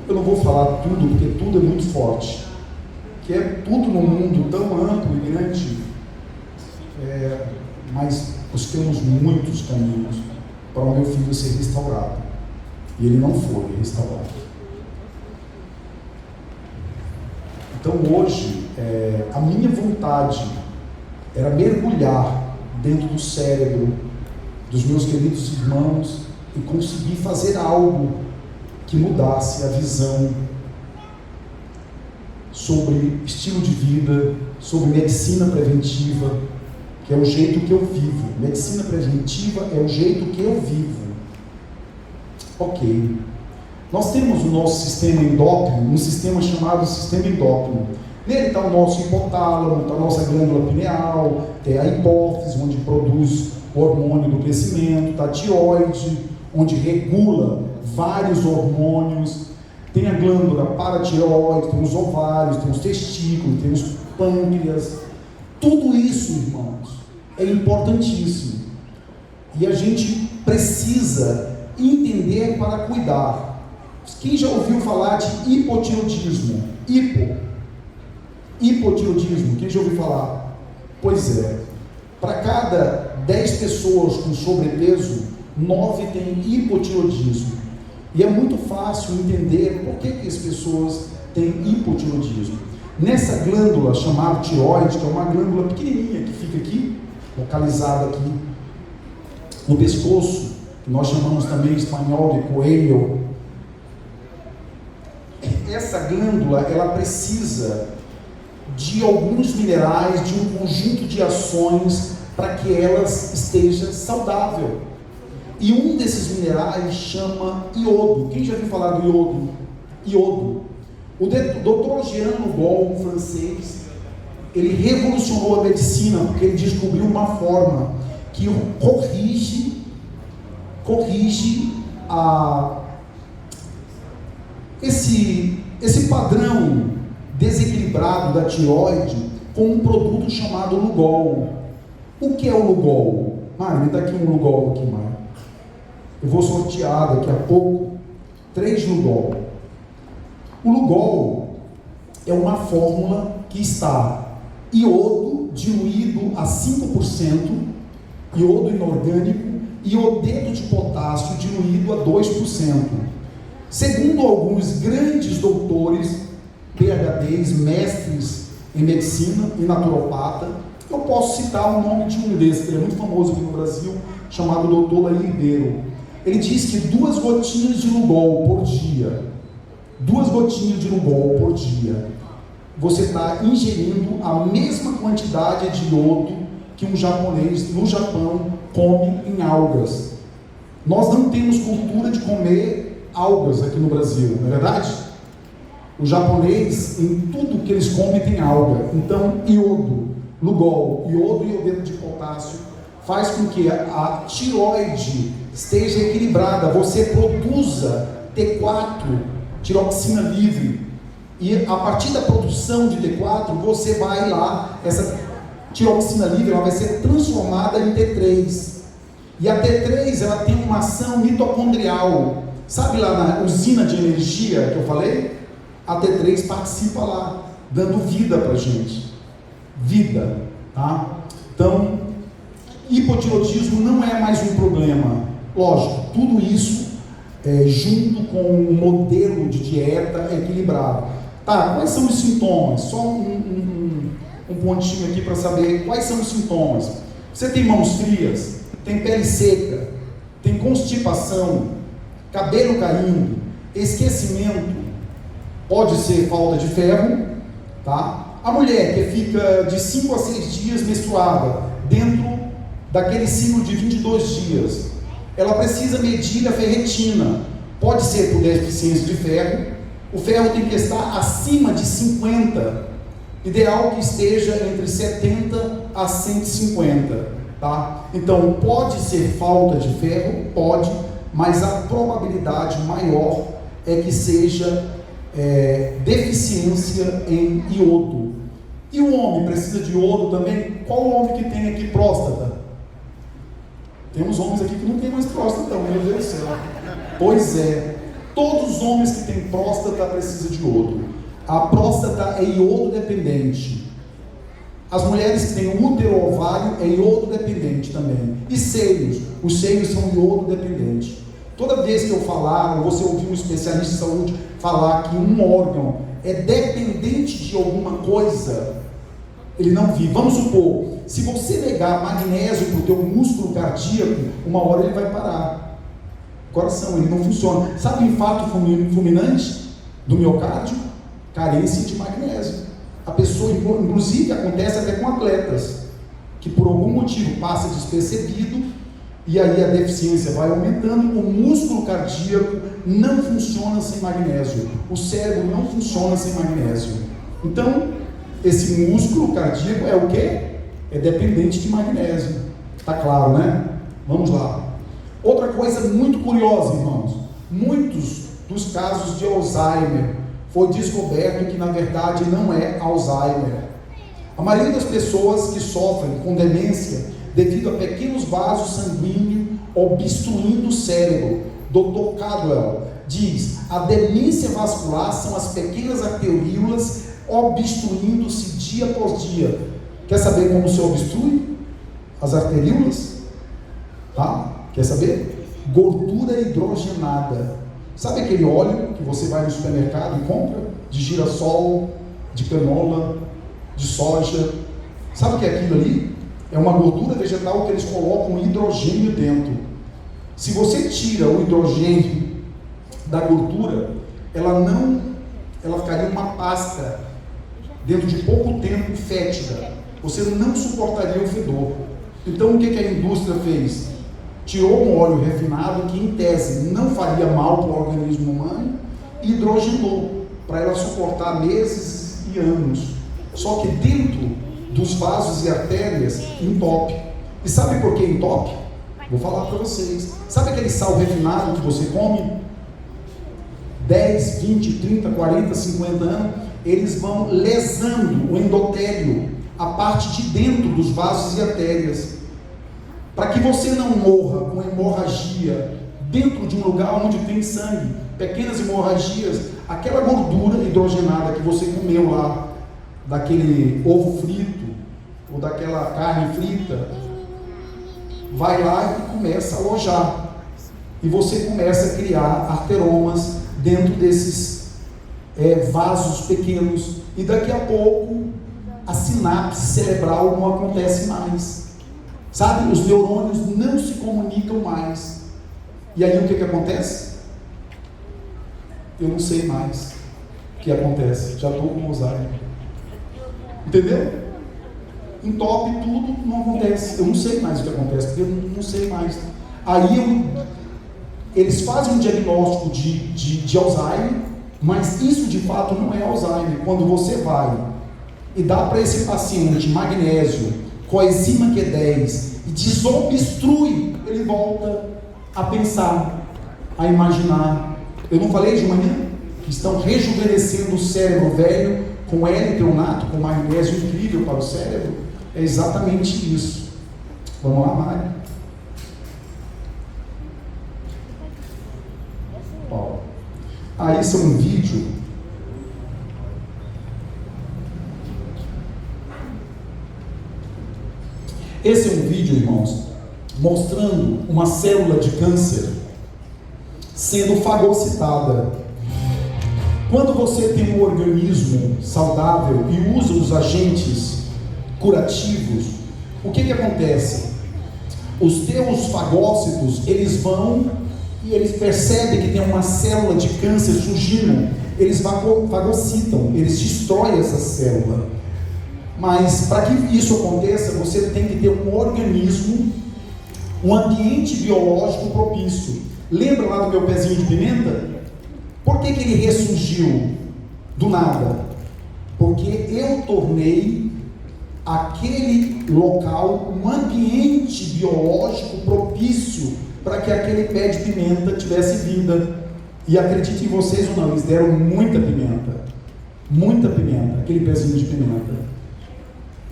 Eu não vou falar tudo, porque tudo é muito forte. Que é tudo no mundo tão amplo e grande, mas buscamos muitos caminhos para o meu filho ser restaurado. E ele não foi restaurado. Então hoje, a minha vontade era mergulhar dentro do cérebro dos meus queridos irmãos e conseguir fazer algo que mudasse a visão sobre estilo de vida, sobre medicina preventiva, que é o jeito que eu vivo. Medicina preventiva é o jeito que eu vivo. Ok. Nós temos o nosso sistema endócrino, um sistema chamado sistema endócrino. Nele está o nosso hipotálamo, está a nossa glândula pineal, tem a hipófise, onde produz o hormônio do crescimento, está a tireoide, onde regula vários hormônios, tem a glândula paratireoide, tem os ovários, tem os testículos, tem os pâncreas. Tudo isso, irmãos, é importantíssimo. E a gente precisa entender para cuidar. Quem já ouviu falar de hipotireoidismo? Hipotireoidismo, quem já ouviu falar? Pois é, para cada 10 pessoas com sobrepeso, 9 têm hipotireoidismo. E é muito fácil entender por que as pessoas têm hipotireoidismo. Nessa glândula chamada tireoide, que é uma glândula pequenininha que fica aqui, localizada aqui no pescoço, que nós chamamos também em espanhol de coelho. Essa glândula, ela precisa de alguns minerais, de um conjunto de ações para que ela esteja saudável. E um desses minerais chama iodo. Quem já ouviu falar do iodo? Iodo. O Dr. Jean Lugol, um francês, ele revolucionou a medicina porque ele descobriu uma forma que corrige esse padrão desequilibrado da tireoide com um produto chamado Lugol. O que é o Lugol? Mário, me dá aqui um Lugol aqui, Mário. Eu vou sortear daqui a pouco 3 Lugol. O Lugol é uma fórmula que está iodo diluído a 5%, iodo inorgânico, e iodeto de potássio diluído a 2%. Segundo alguns grandes doutores, PhDs, mestres em medicina e naturopata, eu posso citar o nome de um desses, que ele é muito famoso aqui no Brasil, chamado Dr. Laí Ribeiro. Ele diz que 2 gotinhas de Lugol por dia, 2 gotinhas de Lugol por dia, você está ingerindo a mesma quantidade de iodo que um japonês no Japão come em algas. Nós não temos cultura de comer algas aqui no Brasil, não é verdade? O japonês, em tudo que eles comem tem alga. Então, iodo, Lugol, iodo e iodeto de potássio faz com que a tireoide esteja equilibrada, você produza T4, tiroxina livre, e a partir da produção de T4, você vai lá, essa tiroxina livre ela vai ser transformada em T3, e a T3 ela tem uma ação mitocondrial, sabe lá na usina de energia que eu falei? A T3 participa lá, dando vida pra gente, vida, tá? Então, hipotiroidismo não é mais um problema, lógico, tudo isso junto com um modelo de dieta equilibrado. Tá, quais são os sintomas? Só um pontinho aqui para saber quais são os sintomas. Você tem mãos frias, tem pele seca, tem constipação, cabelo caindo, esquecimento, pode ser falta de ferro, tá? A mulher que fica de 5 a 6 dias menstruada, dentro daquele ciclo de 22 dias, ela precisa medir a ferritina, pode ser por deficiência de ferro. O ferro tem que estar acima de 50, ideal que esteja entre 70 a 150, tá? Então, pode ser falta de ferro, pode, mas a probabilidade maior é que seja deficiência em iodo. E o homem precisa de iodo também? Qual homem que tem aqui próstata? Temos homens aqui que não tem mais próstata, meu Deus do céu. Pois é. Todos os homens que têm próstata precisam de iodo. A próstata é iodo dependente. As mulheres que têm útero ovário é iodo dependente também. E seios, os seios são iodo dependente. Toda vez que eu falar, ou você ouvir um especialista em saúde falar que um órgão é dependente de alguma coisa, ele não vive. Vamos supor, se você negar magnésio para o teu músculo cardíaco, uma hora ele vai parar. Coração, ele não funciona. Sabe o infarto fulminante do miocárdio? Carência de magnésio. A pessoa, inclusive, acontece até com atletas, que por algum motivo passa despercebido, e aí a deficiência vai aumentando, o músculo cardíaco não funciona sem magnésio, o cérebro não funciona sem magnésio. Então, esse músculo cardíaco é o quê? É dependente de magnésio. Tá claro, né? Vamos lá. Outra coisa muito curiosa, irmãos, muitos dos casos de Alzheimer foi descoberto que na verdade não é Alzheimer. A maioria das pessoas que sofrem com demência devido a pequenos vasos sanguíneos obstruindo o cérebro. Dr. Cadwell diz: a demência vascular são as pequenas arteríolas obstruindo-se dia após dia. Quer saber como se obstrui as arteríolas? Tá? Quer saber? Gordura hidrogenada. Sabe aquele óleo que você vai no supermercado e compra? De girassol, de canola, de soja. Sabe o que é aquilo ali? É uma gordura vegetal que eles colocam hidrogênio dentro. Se você tira o hidrogênio da gordura, ela ficaria uma pasta dentro de pouco tempo fétida. Você não suportaria o fedor. Então o que a indústria fez? Tirou um óleo refinado que em tese não faria mal para o organismo humano e hidrogenou para ela suportar meses e anos. Só que dentro dos vasos e artérias entope. E sabe por que entope? Vou falar para vocês. Sabe aquele sal refinado que você come? 10, 20, 30, 40, 50 anos, eles vão lesando o endotélio, a parte de dentro dos vasos e artérias. Para que você não morra com hemorragia dentro de um lugar onde tem sangue, pequenas hemorragias, aquela gordura hidrogenada que você comeu lá, daquele ovo frito, ou daquela carne frita, vai lá e começa a alojar. E você começa a criar arteromas dentro desses vasos pequenos, e daqui a pouco a sinapse cerebral não acontece mais, sabe? Os neurônios não se comunicam mais, e aí o que acontece? Eu não sei mais o que acontece, já estou com Alzheimer, entendeu? Entope tudo, não acontece, eu não sei mais o que acontece, porque eu não sei mais. Aí eles fazem um diagnóstico de Alzheimer, mas isso de fato não é Alzheimer. Quando você vai e dá para esse paciente magnésio, coenzima Q10 e desobstrui, ele volta a pensar, a imaginar. Eu não falei de manhã? Que estão rejuvenescendo o cérebro velho com L-treonato, com magnésio incrível para o cérebro. É exatamente isso. Vamos lá, Mário. Esse é um vídeo irmãos, mostrando uma célula de câncer sendo fagocitada. Quando você tem um organismo saudável e usa os agentes curativos, o que acontece? Os teus fagócitos, eles vão e eles percebem que tem uma célula de câncer surgindo, eles fagocitam, eles destroem essa célula. Mas para que isso aconteça, você tem que ter um organismo, um ambiente biológico propício. Lembra lá do meu pezinho de pimenta? Por que ele ressurgiu do nada? Porque eu tornei aquele local um ambiente biológico propício para que aquele pé de pimenta tivesse vida. E acredite em vocês ou não, eles deram muita pimenta, aquele pezinho de pimenta.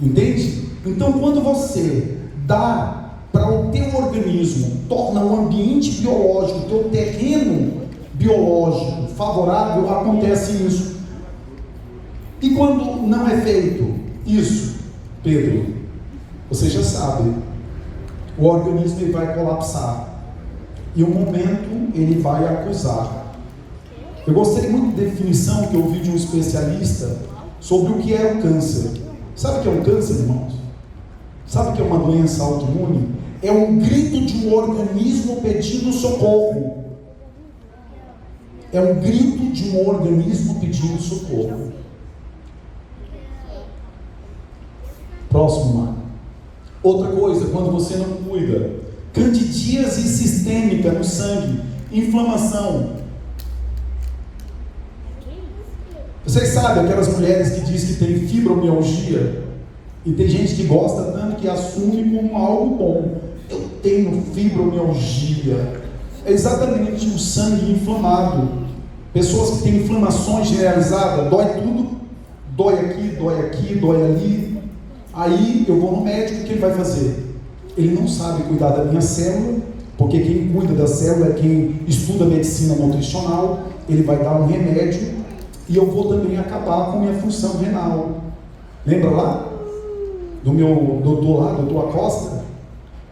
Entende? Então quando você dá para o teu organismo, torna o ambiente biológico, o teu terreno biológico favorável, acontece isso. E quando não é feito isso, Pedro, você já sabe, o organismo ele vai colapsar. E um momento ele vai acusar. Eu gostei muito da definição que eu ouvi de um especialista sobre o que é o câncer. Sabe o que é um câncer, irmãos? Sabe o que é uma doença autoimune? É um grito de um organismo pedindo socorro. É um grito de um organismo pedindo socorro. Próximo, mano. Outra coisa, quando você não cuida, candidíase sistêmica no sangue, inflamação. Vocês sabem aquelas mulheres que dizem que tem fibromialgia, e tem gente que gosta tanto que assume como algo bom. Eu tenho fibromialgia. É exatamente o sangue inflamado. Pessoas que têm inflamações generalizadas, dói tudo, dói aqui, dói ali. Aí eu vou no médico, o que ele vai fazer? Ele não sabe cuidar da minha célula, porque quem cuida da célula é quem estuda medicina nutricional. Ele vai dar um remédio e eu vou também acabar com minha função renal. Lembra lá? Do meu doutor lá, doutor Acosta?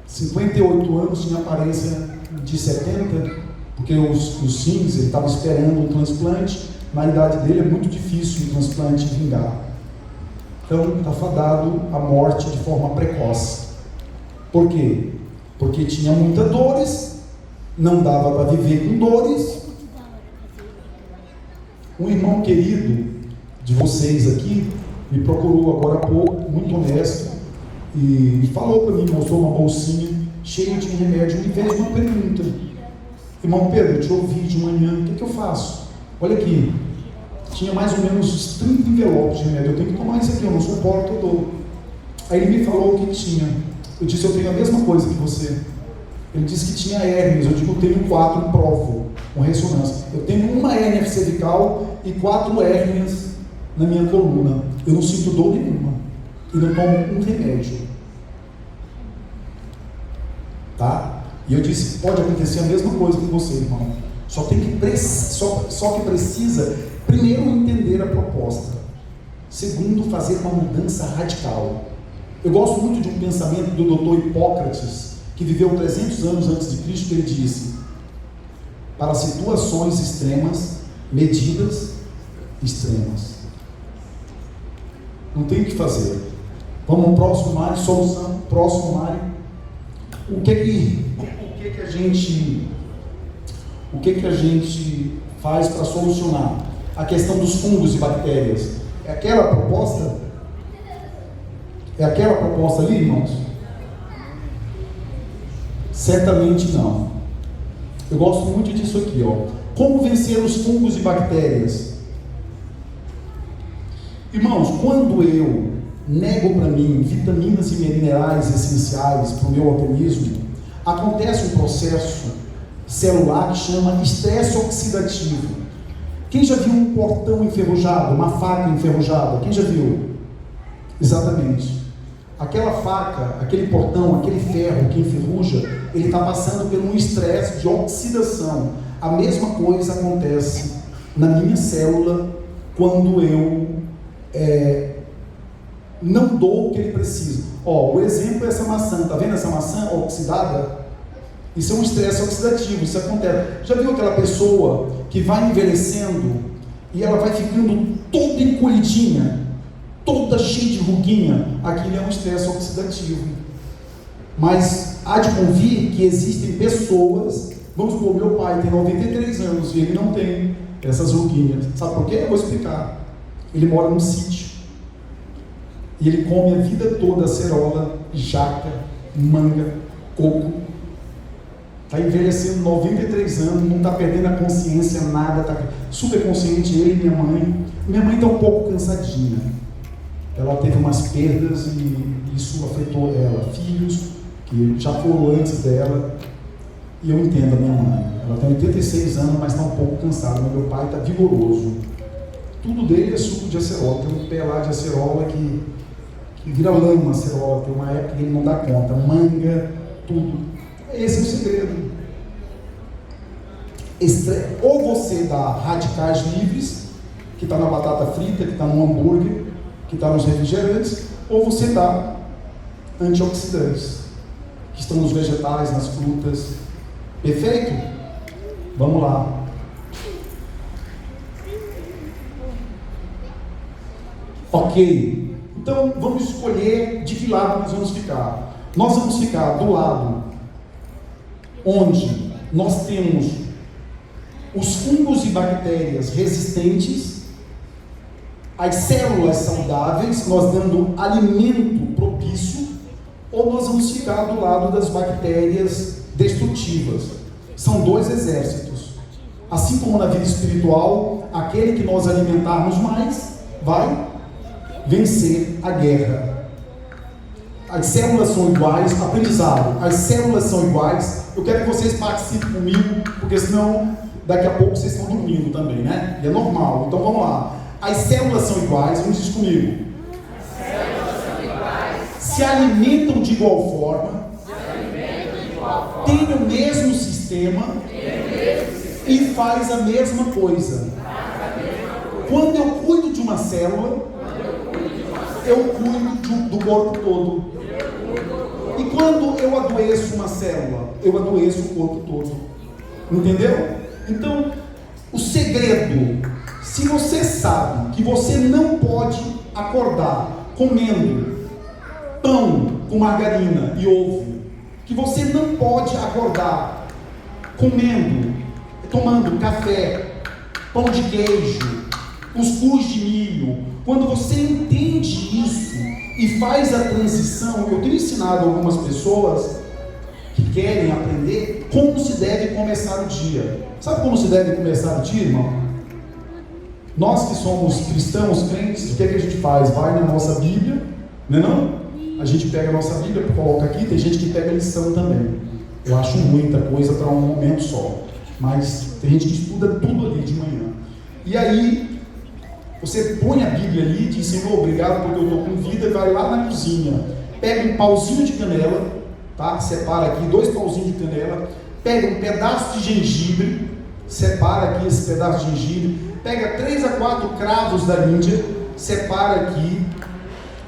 58 anos, tinha aparência de 70, porque os rins, ele estava esperando um transplante. Na idade dele é muito difícil um transplante vingar. Então está fadado à morte de forma precoce. Por quê? Porque tinha muitas dores, não dava para viver com dores. Um irmão querido de vocês aqui me procurou agora há pouco, muito honesto, e falou para mim, mostrou uma bolsinha cheia de remédio e me fez uma pergunta. Irmão Pedro, eu te ouvi de manhã, o que eu faço? Olha aqui, tinha mais ou menos uns 30 envelopes de remédio, eu tenho que tomar isso aqui, eu não suporto a dor. Aí ele me falou o que tinha. Eu disse, eu tenho a mesma coisa que você. Ele disse que tinha hérnias. Eu digo, eu tenho 4, provo, com ressonância. Eu tenho uma hérnia cervical e 4 hérnias na minha coluna. Eu não sinto dor nenhuma. E não tomo um remédio. Tá? E eu disse, pode acontecer a mesma coisa com você, irmão. Só que precisa, primeiro, entender a proposta. Segundo, fazer uma mudança radical. Eu gosto muito de um pensamento do doutor Hipócrates, que viveu 300 anos antes de Cristo, que ele disse: para situações extremas, medidas extremas. Não tem o que fazer. Vamos ao próximo, Mário, solução. Próximo, Mário. O que que a gente faz para solucionar a questão dos fungos e bactérias? É aquela proposta? É aquela proposta ali, irmãos? Certamente não. Eu gosto muito disso aqui, ó. Como vencer os fungos e bactérias? Irmãos, quando eu nego para mim vitaminas e minerais essenciais para o meu organismo, acontece um processo celular que chama estresse oxidativo. Quem já viu um portão enferrujado, uma faca enferrujada? Quem já viu? Exatamente. Aquela faca, aquele portão, aquele ferro que enferruja, ele está passando por um estresse de oxidação. A mesma coisa acontece na minha célula quando eu não dou o que ele precisa. Ó, o exemplo é essa maçã. Está vendo essa maçã oxidada? Isso é um estresse oxidativo, isso acontece. Já viu aquela pessoa que vai envelhecendo e ela vai ficando toda encolhidinha, toda cheia de ruguinha? Aquilo é um estresse oxidativo. Mas há de convir que existem pessoas, vamos supor, meu pai tem 93 anos e ele não tem essas ruguinhas. Sabe por quê? Eu vou explicar. Ele mora num sítio e ele come a vida toda acerola, jaca, manga, coco. Está envelhecendo 93 anos, não está perdendo a consciência, nada, está super consciente, ele e minha mãe. Minha mãe está um pouco cansadinha. Ela teve umas perdas e isso afetou ela. Filhos que já foram antes dela. E eu entendo a minha mãe. Ela tem 86 anos, mas está um pouco cansada. Mas meu pai está vigoroso. Tudo dele é suco de acerola. Tem um pé lá de acerola que vira lama acerola. Tem uma época que ele não dá conta. Manga, tudo. Esse é o segredo. Ou você dá radicais livres, que está na batata frita, que está no hambúrguer, que está nos refrigerantes, ou você dá antioxidantes, que estão nos vegetais, nas frutas. Perfeito? Vamos lá. Ok. Então vamos escolher de que lado nós vamos ficar. Nós vamos ficar do lado onde nós temos os fungos e bactérias resistentes, as células saudáveis, nós dando alimento propício, ou nós vamos ficar do lado das bactérias destrutivas. São dois exércitos. Assim como na vida espiritual, aquele que nós alimentarmos mais vai vencer a guerra. As células são iguais, aprendizado, as células são iguais. Eu quero que vocês participem comigo, porque senão daqui a pouco vocês estão dormindo também, né? E é normal. Então vamos lá. As células são iguais, vamos dizer comigo. As células são iguais. Se alimentam de igual forma. Têm o mesmo sistema. E faz a mesma coisa. Quando eu cuido de uma célula, eu cuido do corpo todo. E quando eu adoeço uma célula, eu adoeço o corpo todo. Entendeu? Então, o segredo, se você sabe que você não pode acordar comendo pão com margarina e ovo, que você não pode acordar tomando café, pão de queijo, cuscuz de milho, quando você entende isso e faz a transição, eu tenho ensinado algumas pessoas que querem aprender como se deve começar o dia. Sabe como se deve começar o dia, irmão? Nós que somos cristãos, crentes, o que é que a gente faz? Vai na nossa Bíblia, não é não? A gente pega a nossa Bíblia, coloca aqui, tem gente que pega a lição também. Eu acho muita coisa para um momento só, mas tem gente que estuda tudo ali de manhã. E aí, você põe a Bíblia ali e diz: Senhor, obrigado porque eu estou com vida, e vai lá na cozinha, pega um pauzinho de canela, tá? Separa aqui 2 pauzinhos de canela, pega um pedaço de gengibre, separa aqui esse pedaço de gengibre, pega 3 a 4 cravos da Índia, separa aqui,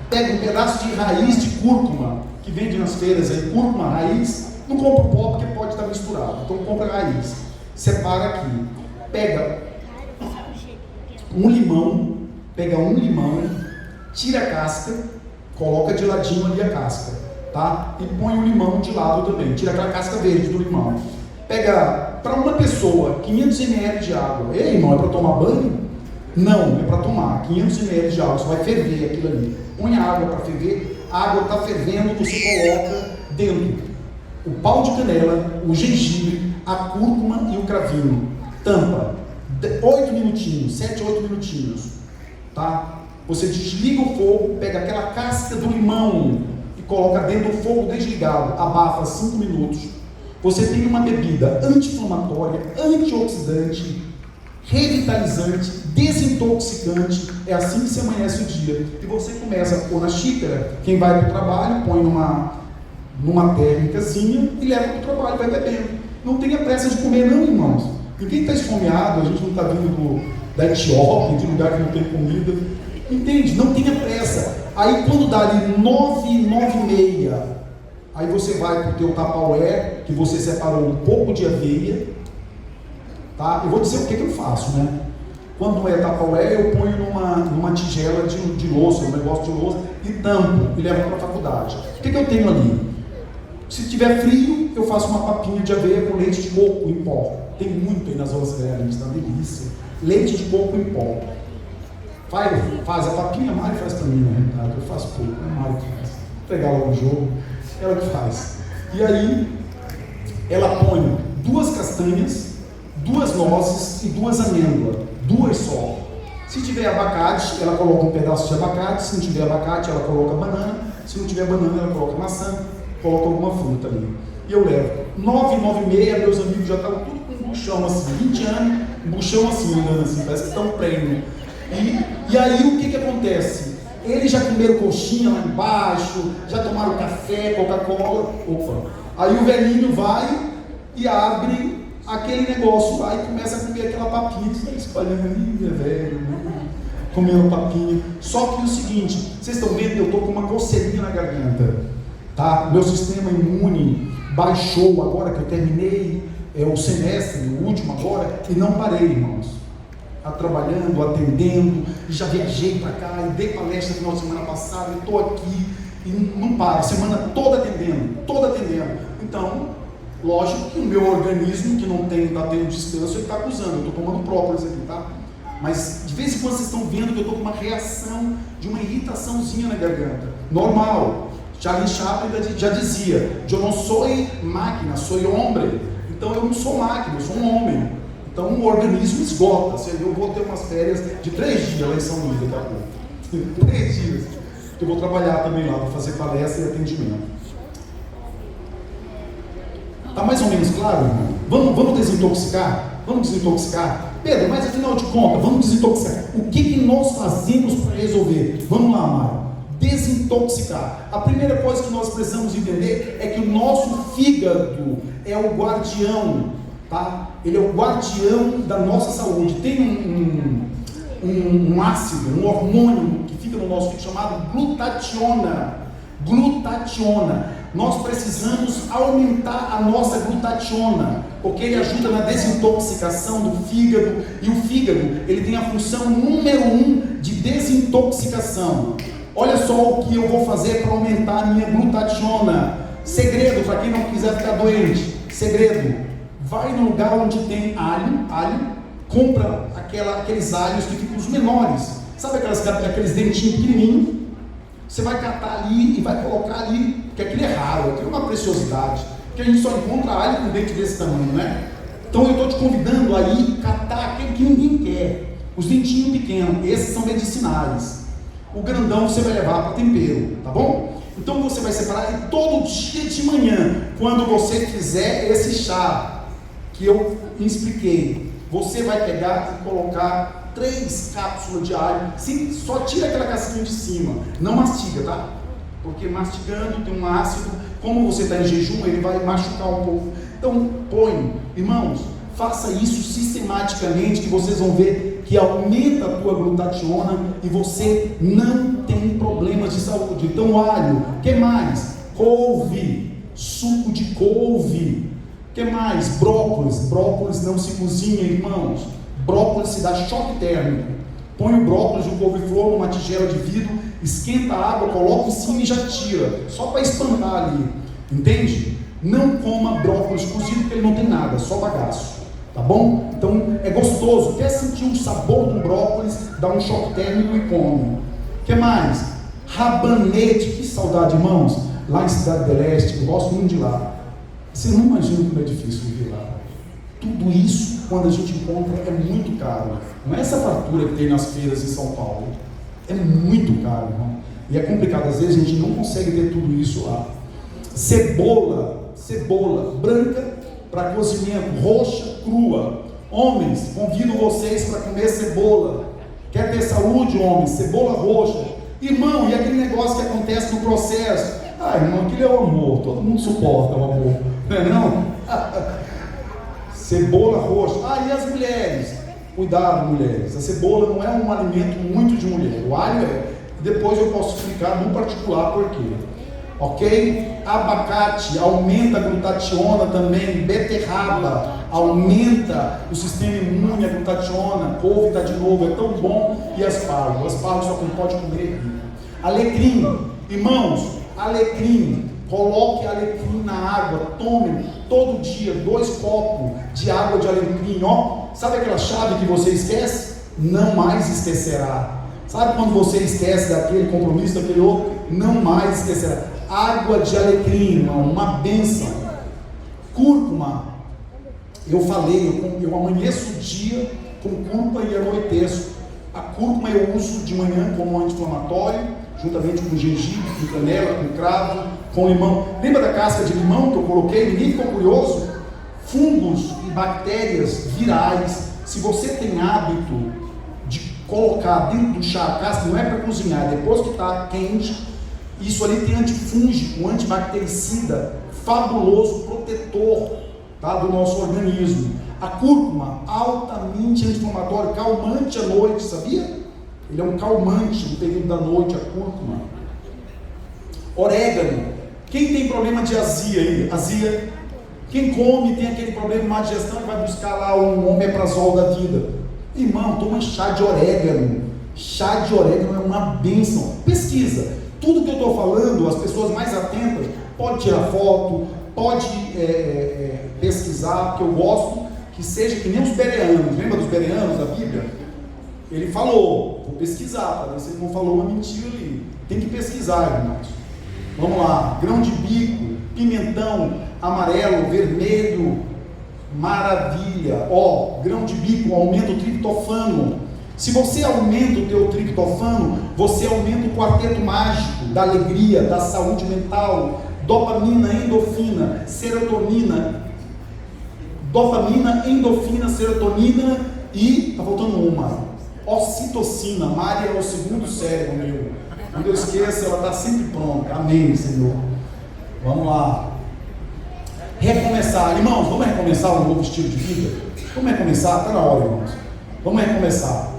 pega um pedaço de raiz de cúrcuma, que vende nas feiras aí, cúrcuma, raiz, não compra o pó porque pode estar misturado, então compra a raiz, separa aqui, pega um limão, pega um limão, tira a casca, coloca de ladinho ali a casca, tá? E põe o limão de lado também, tira aquela casca verde do limão. Pega, para uma pessoa, 500 ml de água. Ei, irmão, é para tomar banho? Não, é para tomar 500 ml de água, você vai ferver aquilo ali. Põe a água para ferver, a água está fervendo, você coloca dentro o pau de canela, o gengibre, a cúrcuma e o cravinho. Tampa, 8 minutinhos, 7, 8 minutinhos, tá? Você desliga o fogo, pega aquela casca do limão e coloca dentro do fogo desligado, abafa 5 minutos. Você tem uma bebida anti-inflamatória, antioxidante, revitalizante, desintoxicante. É assim que se amanhece o dia. E você começa a pôr na xícara, quem vai para o trabalho põe numa térmicazinha e leva para o trabalho, vai bebendo. Não tenha pressa de comer não, irmãos. Ninguém está esfomeado, a gente não está vindo da Etiópia, de lugar que não tem comida. Entende? Não tenha pressa. Aí quando dá ali 9, 9h30, aí você vai para o teu Tupperware, que você separou um pouco de aveia, tá? Eu vou dizer o que eu faço, né? Quando é Tupperware, eu ponho numa tigela de louça, um negócio de louça, e tampo, e levo para a faculdade. O que eu tenho ali? Se tiver frio, eu faço uma papinha de aveia com leite de coco em pó. Tem muito aí nas aulas realistas, uma delícia. Leite de coco em pó. Faz a papinha, a Mari faz para mim, na realidade. Eu faço pouco, a Mari faz. Vou pegar logo o jogo, ela que faz. E aí, ela põe 2 castanhas, 2 nozes e 2 amêndoas. 2 só. Se tiver abacate, ela coloca um pedaço de abacate. Se não tiver abacate, ela coloca banana. Se não tiver banana, ela coloca maçã. Coloca alguma fruta ali. E eu levo 9, 9h30, meus amigos já estavam tudo com um buchão assim, 20 anos, um buchão assim, andando assim, parece que estão prêmio. E aí o que acontece? Eles já comeram coxinha lá embaixo, já tomaram café, Coca-Cola. Opa! Aí o velhinho vai e abre aquele negócio lá e começa a comer aquela papinha, espalhando ali, velho, comendo papinha. Só que o seguinte, vocês estão vendo, eu estou com uma coceirinha na garganta. Tá? Meu sistema imune baixou agora que eu terminei o semestre, o último agora, e não parei, irmãos. Trabalhando, atendendo, já viajei para cá, e dei palestra no final de semana passada, e estou aqui, e não paro, a semana toda atendendo. Então, lógico que o meu organismo, que não está tendo descanso, ele está acusando, eu estou tomando própolis aqui, tá? Mas de vez em quando vocês estão vendo que eu estou com uma reação, de uma irritaçãozinha na garganta, normal. Charlie Chaplin já dizia, eu não sou máquina, sou homem. Então eu não sou máquina, eu sou um homem. Então o organismo esgota. Eu vou ter umas férias de 3 dias lá em São Luís daqui a pouco. 3 dias. Eu vou trabalhar também lá para fazer palestra e atendimento. Está mais ou menos claro, irmão? Vamos desintoxicar? Vamos desintoxicar? Pedro, mas afinal de contas, vamos desintoxicar. O que nós fazemos para resolver? Vamos lá, Mário. Desintoxicar. A primeira coisa que nós precisamos entender é que o nosso fígado é o guardião, tá? Ele é o guardião da nossa saúde. Tem um ácido, um hormônio que fica no nosso fígado chamado glutationa. Glutationa. Nós precisamos aumentar a nossa glutationa, porque ele ajuda na desintoxicação do fígado, e o fígado, ele tem a função número 1 de desintoxicação. Olha só o que eu vou fazer para aumentar a minha glutationa. Segredo, para quem não quiser ficar doente. Segredo, vai no lugar onde tem alho, compra aqueles alhos que ficam os menores. Sabe aqueles dentinhos pequenininhos? Você vai catar ali e vai colocar ali, porque aquilo é raro, aquilo é uma preciosidade. Porque a gente só encontra alho com dente desse tamanho, né? Então eu estou te convidando a ir catar aquele que ninguém quer. Os dentinhos pequenos, esses são medicinais. O grandão você vai levar para tempero, tá bom? Então você vai separar e todo dia de manhã, quando você fizer esse chá que eu me expliquei, você vai pegar e colocar 3 cápsulas de alho. Sim, só tira aquela casquinha de cima, não mastiga, tá? Porque mastigando tem um ácido, como você está em jejum, ele vai machucar um pouco. Então põe, irmãos, faça isso sistematicamente, que vocês vão ver que aumenta a tua glutationa e você não tem problemas de saúde. Então alho, o que mais? Couve, suco de couve, o que mais? Brócolis não se cozinha, irmãos. Brócolis se dá choque térmico. Põe o brócolis e o couve-flor numa tigela de vidro, esquenta a água, coloca em cima e já tira, só para espantar ali, entende? Não coma brócolis cozido porque ele não tem nada, só bagaço, tá bom? Então é gostoso, quer sentir o sabor do brócolis, dá um choque térmico e come. O que mais? Rabanete, que saudade, irmãos, lá em Cidade do Leste, eu gosto muito de lá. Você não imagina como é difícil viver lá. Tudo isso, quando a gente encontra, é muito caro. Não é essa fartura que tem nas feiras em São Paulo. É muito caro, irmão. E é complicado, às vezes a gente não consegue ter tudo isso lá. Cebola branca para cozimento, roxa, crua. Homens, convido vocês para comer cebola. Quer ter saúde, homens? Cebola roxa. Irmão, e aquele negócio que acontece no processo? Ah, irmão, aquilo é o amor. Todo mundo suporta o amor. Não é não? Cebola roxa. Ah, e as mulheres? Cuidado, mulheres. A cebola não é um alimento muito de mulher. O alho é. Depois eu posso explicar no particular por quê. Ok? Abacate aumenta a glutationa também. Beterraba aumenta o sistema imune, a glutationa. Couve está de novo, é tão bom. E aspargo? Aspargo só quem pode comer. Alecrim. Irmãos, alecrim. Coloque alecrim na água, tome todo dia 2 copos de água de alecrim, ó. Sabe aquela chave que você esquece? Não mais esquecerá. Sabe quando você esquece daquele compromisso, daquele outro? Não mais esquecerá. Água de alecrim, irmão, uma bênção. Cúrcuma. Eu falei, eu amanheço o dia com cúrcuma e anoiteço. A cúrcuma eu uso de manhã como anti-inflamatório, juntamente com gengibre, com canela, com cravo, com limão. Lembra da casca de limão que eu coloquei? Ninguém ficou curioso? Fungos e bactérias virais. Se você tem hábito de colocar dentro do chá a casca, não é para cozinhar, depois que está quente, isso ali tem antifúngico, antibactericida, fabuloso, protetor, tá, do nosso organismo. A cúrcuma, altamente anti-inflamatório, calmante à noite, sabia? Ele é um calmante no período da noite, a cúrcuma. Orégano. Quem tem problema de azia aí? Azia. Quem come tem aquele problema de má digestão e vai buscar lá um omeprazol da vida. Irmão, toma chá de orégano. Chá de orégano é uma bênção. Pesquisa. Tudo que eu estou falando, as pessoas mais atentas, pode tirar foto, pode pesquisar, porque eu gosto que seja que nem os bereanos. Lembra dos bereanos da Bíblia? Ele falou, vou pesquisar, para ver se ele não falou uma mentira ali. Tem que pesquisar, irmãos. Vamos lá, grão de bico, pimentão, amarelo, vermelho, maravilha. Ó, grão de bico, aumenta o triptofano. Se você aumenta o teu triptofano, você aumenta o quarteto mágico da alegria, da saúde mental, dopamina, endorfina, serotonina. Dopamina, endorfina, serotonina e, tá faltando uma, ocitocina. Mária é o segundo cérebro meu. Quando eu esqueço, ela está sempre pronta. Amém, Senhor. Vamos lá. Recomeçar. Irmãos, vamos recomeçar um novo estilo de vida? Vamos recomeçar? Está na hora, irmãos. Vamos recomeçar.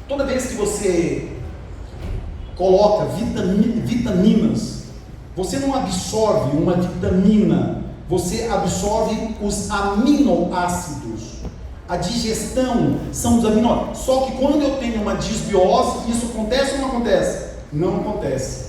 Toda vez que você coloca vitaminas, você não absorve uma vitamina, você absorve os aminoácidos. A digestão são os aminoácidos. Só que quando eu tenho uma disbiose, isso acontece ou não acontece? Não acontece.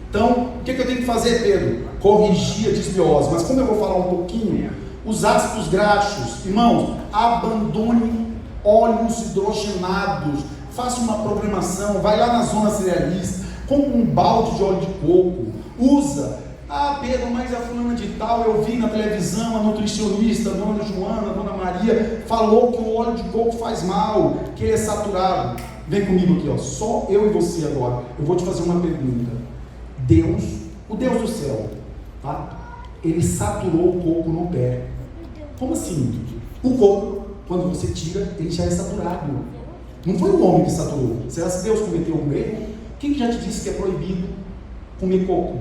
Então, o que eu tenho que fazer, Pedro? Corrigir a disbiose. Mas como eu vou falar um pouquinho, os ácidos graxos, irmãos, abandone óleos hidrogenados, faça uma programação, vai lá na zona cerealista, compra um balde de óleo de coco, usa. Ah, Pedro, mas a fulana de tal, eu vi na televisão, a nutricionista, a dona Joana, a dona Maria, falou que o óleo de coco faz mal, que ele é saturado. Vem comigo aqui, ó, só eu e você agora. Eu vou te fazer uma pergunta. Deus, o Deus do céu, tá? Ele saturou o coco no pé. Como assim? O coco, quando você tira, ele já é saturado. Não foi o homem que saturou. Será que Deus cometeu um erro? Quem já te disse que é proibido comer coco?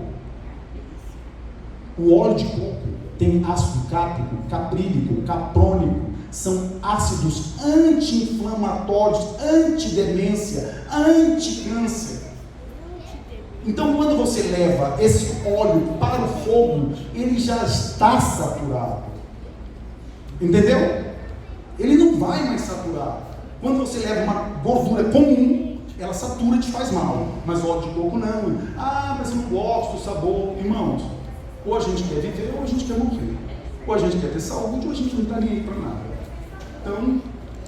O óleo de coco tem ácido cáprico, caprílico, caprônico, são ácidos anti-inflamatórios, anti-demência, anti-câncer. Então, quando você leva esse óleo para o fogo, ele já está saturado. Entendeu? Ele não vai mais saturar. Quando você leva uma gordura comum, ela satura e te faz mal. Mas óleo de coco não. Mas eu não gosto do sabor. Irmãos, ou a gente quer viver ou a gente quer morrer. Ou a gente quer ter saúde ou a gente não está nem aí para nada. Então,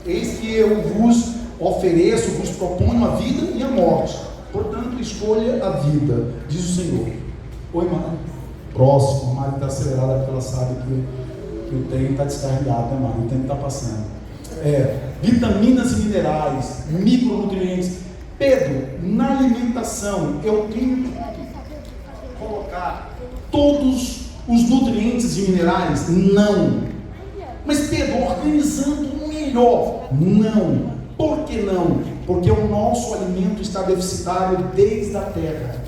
eis que eu vos ofereço, vos proponho a vida e a morte. Portanto, escolha a vida, diz o Senhor. Oi, Mari. Próximo. A Mari está acelerada porque ela sabe que o trem está descarregado, né, Mari? O tempo está passando. Vitaminas e minerais, micronutrientes. Pedro, na alimentação, eu tenho que colocar todos os nutrientes e minerais? Não. Mas Pedro, organizando melhor? Não. Por que não? Porque o nosso alimento está deficitário desde a terra.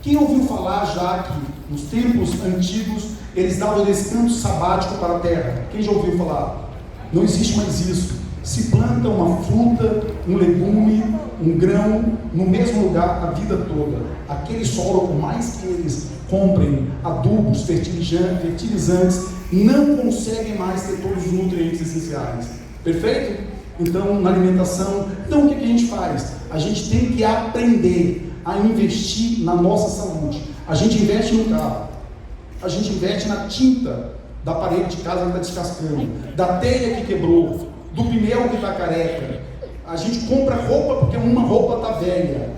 Quem ouviu falar já que nos tempos antigos eles davam descanso sabático para a terra? Quem já ouviu falar? Não existe mais isso. Se planta uma fruta, um legume, um grão no mesmo lugar a vida toda. Aquele solo, por mais que eles comprem adubos, fertilizantes, não conseguem mais ter todos os nutrientes essenciais. Perfeito? Então, na alimentação, o que a gente faz? A gente tem que aprender a investir na nossa saúde. A gente investe no carro, a gente investe na tinta da parede de casa que está descascando, da telha que quebrou, do pneu que está careca. A gente compra roupa porque uma roupa está velha.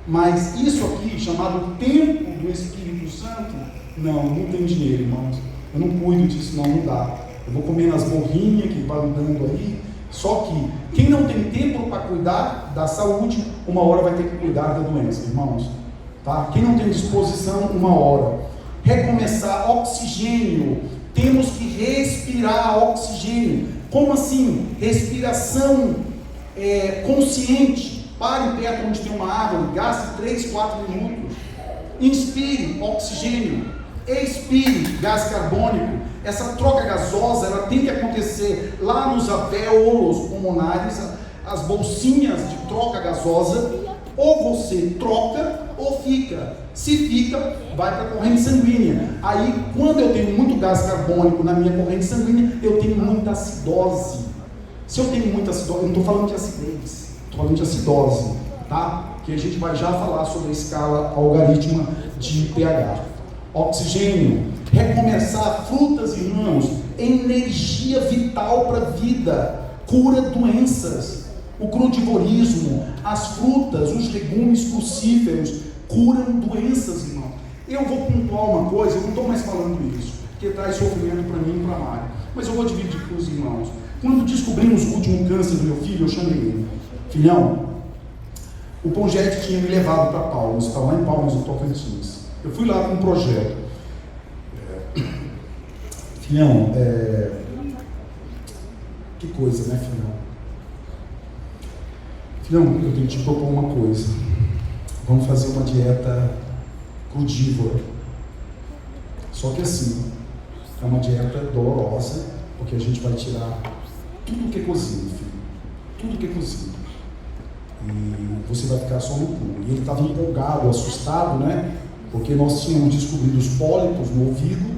Mas isso aqui, chamado tempo do Espírito Santo, não tem dinheiro, irmãos. Eu não cuido disso, não dá. Eu vou comer nas borrinhas que vai dando aí. Só que quem não tem tempo para cuidar da saúde, uma hora vai ter que cuidar da doença, irmãos. Tá? Quem não tem disposição, uma hora. Recomeçar, oxigênio. Temos que respirar oxigênio. Como assim? Respiração consciente. Pare perto onde tem uma árvore, gaste 3, 4 minutos. Inspire oxigênio. Expire gás carbônico. Essa troca gasosa, ela tem que acontecer lá nos alvéolos pulmonares, as bolsinhas de troca gasosa. Ou você troca ou fica. Se fica, vai para a corrente sanguínea. Aí, quando eu tenho muito gás carbônico na minha corrente sanguínea, eu tenho muita acidose. Se eu tenho muita acidose, eu não estou falando de acidez, estou falando de acidose, tá? Que a gente vai já falar sobre a escala algaritma de pH. Oxigênio, recomeçar, frutas, irmãos, energia vital para a vida, cura doenças. O crudivorismo, as frutas, os legumes crucíferos curam doenças, irmão. Eu vou pontuar uma coisa, eu não estou mais falando isso, porque traz sofrimento para mim e para a Mari, mas eu vou dividir com os irmãos. Quando descobrimos o último câncer do meu filho, eu chamei ele. Filhão, o Pongete tinha me levado para Palmas, está lá em Palmas, no Tocantins. Eu fui lá com um projeto. Filhão, que coisa, né, filhão? Filhão, eu tenho que te propor uma coisa. Vamos fazer uma dieta crudívora. Só que assim, é uma dieta dolorosa, porque a gente vai tirar tudo que é cozido, filho. Tudo que é cozido. E você vai ficar só no puro. E ele estava empolgado, assustado, né? Porque nós tínhamos descobrido os pólipos no ouvido,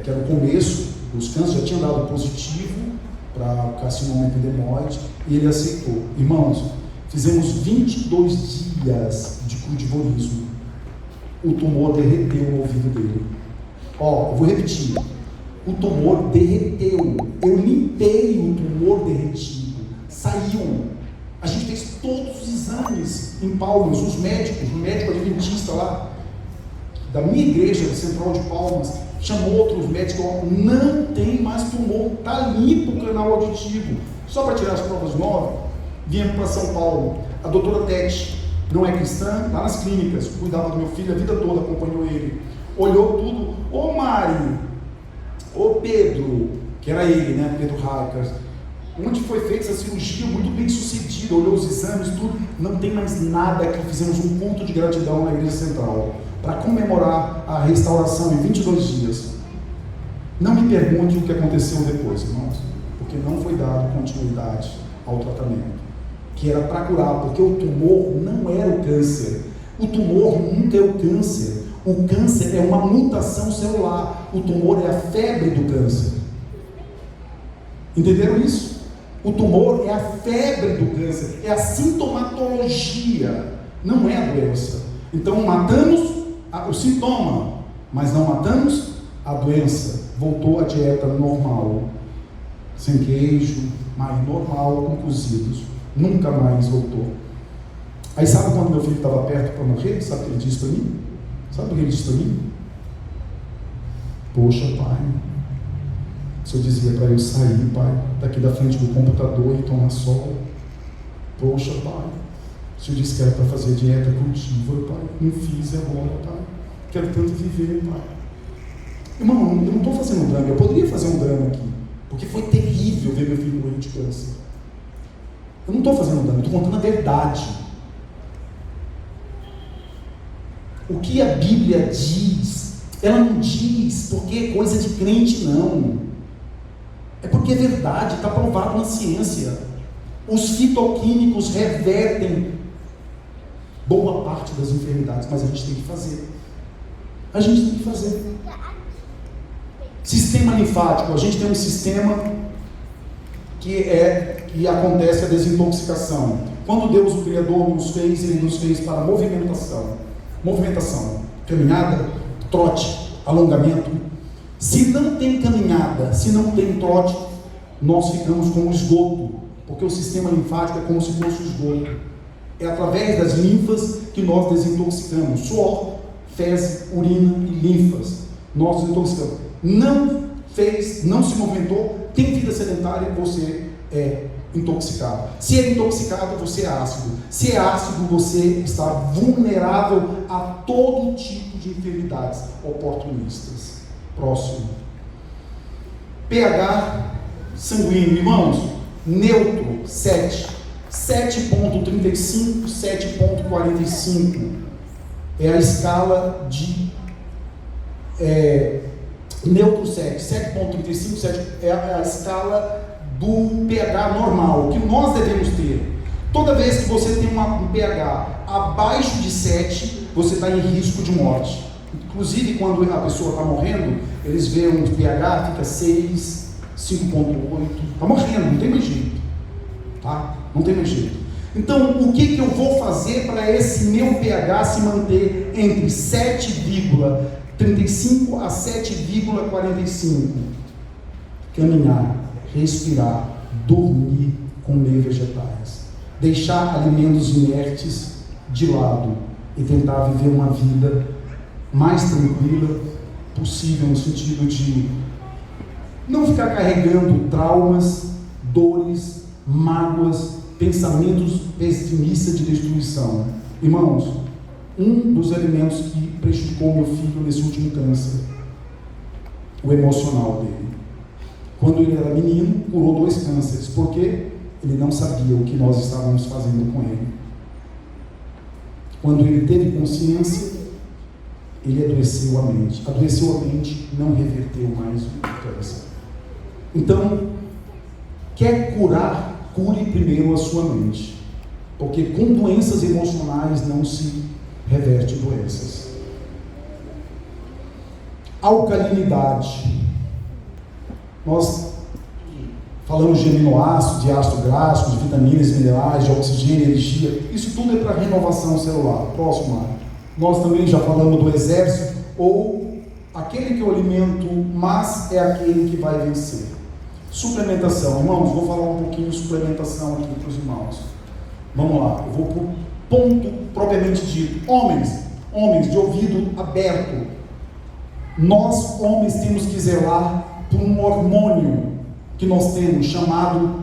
que era o começo, os cânceres já tinham dado positivo para o carcinoma epidermoide, e ele aceitou. Irmãos, fizemos 22 dias de crudivorismo. O tumor derreteu no ouvido dele. Eu vou repetir. O tumor derreteu. Eu limpei o tumor derretido. Saiu. A gente fez todos os exames em Palmas. Os médicos, o médico adventista lá, da minha igreja, da Central de Palmas, chamou outros médicos, não tem mais tumor, está limpo o canal auditivo. Só para tirar as provas 9, viemos para São Paulo. A doutora Tete, não é cristã, lá nas clínicas, cuidava do meu filho a vida toda, acompanhou ele. Olhou tudo. Ô Mari, ô Pedro, que era ele, né, Pedro Raikers, onde foi feita essa cirurgia muito bem sucedida, olhou os exames, tudo, não tem mais nada aqui. Fizemos um ponto de gratidão na igreja central, para comemorar a restauração em 22 dias. Não me pergunte o que aconteceu depois, irmãos, porque não foi dado continuidade ao tratamento, que era para curar, porque o tumor não era o câncer. O tumor nunca é o câncer. O câncer é uma mutação celular. O tumor é a febre do câncer. Entenderam isso? O tumor é a febre do câncer, é a sintomatologia, não é a doença. Então matamos o sintoma, mas não matamos a doença. Voltou à dieta normal, sem queijo, mais normal, com cozidos. Nunca mais voltou. Aí sabe quando meu filho estava perto para morrer? Sabe o que ele disse para mim? Sabe o que ele disse para mim? Poxa, pai, se eu dizia para eu sair, pai, daqui da frente do computador e tomar sol. Poxa, pai, se eu disse que era para fazer dieta cultiva, pai, não fiz agora, pai. Quero tanto viver, pai. Irmão, eu não estou fazendo um drama, eu poderia fazer um drama aqui, porque foi terrível ver meu filho morrer de câncer. Eu não estou fazendo um drama, eu estou contando a verdade. O que a Bíblia diz, ela não diz porque é coisa de crente, não. É porque é verdade, está provado na ciência. Os fitoquímicos revertem boa parte das enfermidades, mas a gente tem que fazer. A gente tem que fazer. Sistema linfático, a gente tem um sistema que acontece a desintoxicação. Quando Deus, o Criador, nos fez, Ele nos fez para movimentação, caminhada, trote, alongamento. Se não tem caminhada, se não tem trote, nós ficamos com o esgoto, porque o sistema linfático é como se fosse o esgoto. É através das linfas que nós desintoxicamos, suor, fezes, urina e linfas. Nós desintoxicamos. Não fez, não se movimentou, tem vida sedentária, você é intoxicado. Se é intoxicado, você é ácido. Se é ácido, você está vulnerável a todo tipo de enfermidades oportunistas. Próximo. pH sanguíneo, irmãos, neutro, 7. 7,35, 7,45 é a escala de neutro 7, 7,35, 7 é a escala do pH normal, que nós devemos ter. Toda vez que você tem um pH abaixo de 7, você está em risco de morte. Inclusive, quando a pessoa está morrendo, eles veem um pH, fica 6, 5,8, está morrendo, não tem mais jeito, tá? Não tem mais jeito. Então, o que eu vou fazer para esse meu pH se manter entre 7,35 a 7,45? Caminhar, respirar, dormir, comer vegetais, deixar alimentos inertes de lado e tentar viver uma vida mais tranquila possível, no sentido de não ficar carregando traumas, dores, mágoas, pensamentos pessimistas de destruição. Irmãos, um dos elementos que prejudicou meu filho nesse último câncer, o emocional dele. Quando ele era menino, curou 2 cânceres. Por quê? Ele não sabia o que nós estávamos fazendo com ele. Quando ele teve consciência, ele adoeceu a mente. Adoeceu a mente, não reverteu mais o câncer. Então, quer curar? Cure primeiro a sua mente. Porque com doenças emocionais não se reverte doenças. Alcalinidade. Nós falamos de aminoácidos, de ácido graxo, de vitaminas, minerais, de oxigênio, energia. Isso tudo é para renovação celular. Próximo ano. Nós também já falamos do exército, ou aquele que é o alimento, mas é aquele que vai vencer. Suplementação. Irmãos, vou falar um pouquinho de suplementação aqui para os irmãos. Vamos lá, eu vou para o ponto propriamente dito. Homens de ouvido aberto. Nós, homens, temos que zelar por um hormônio que nós temos, chamado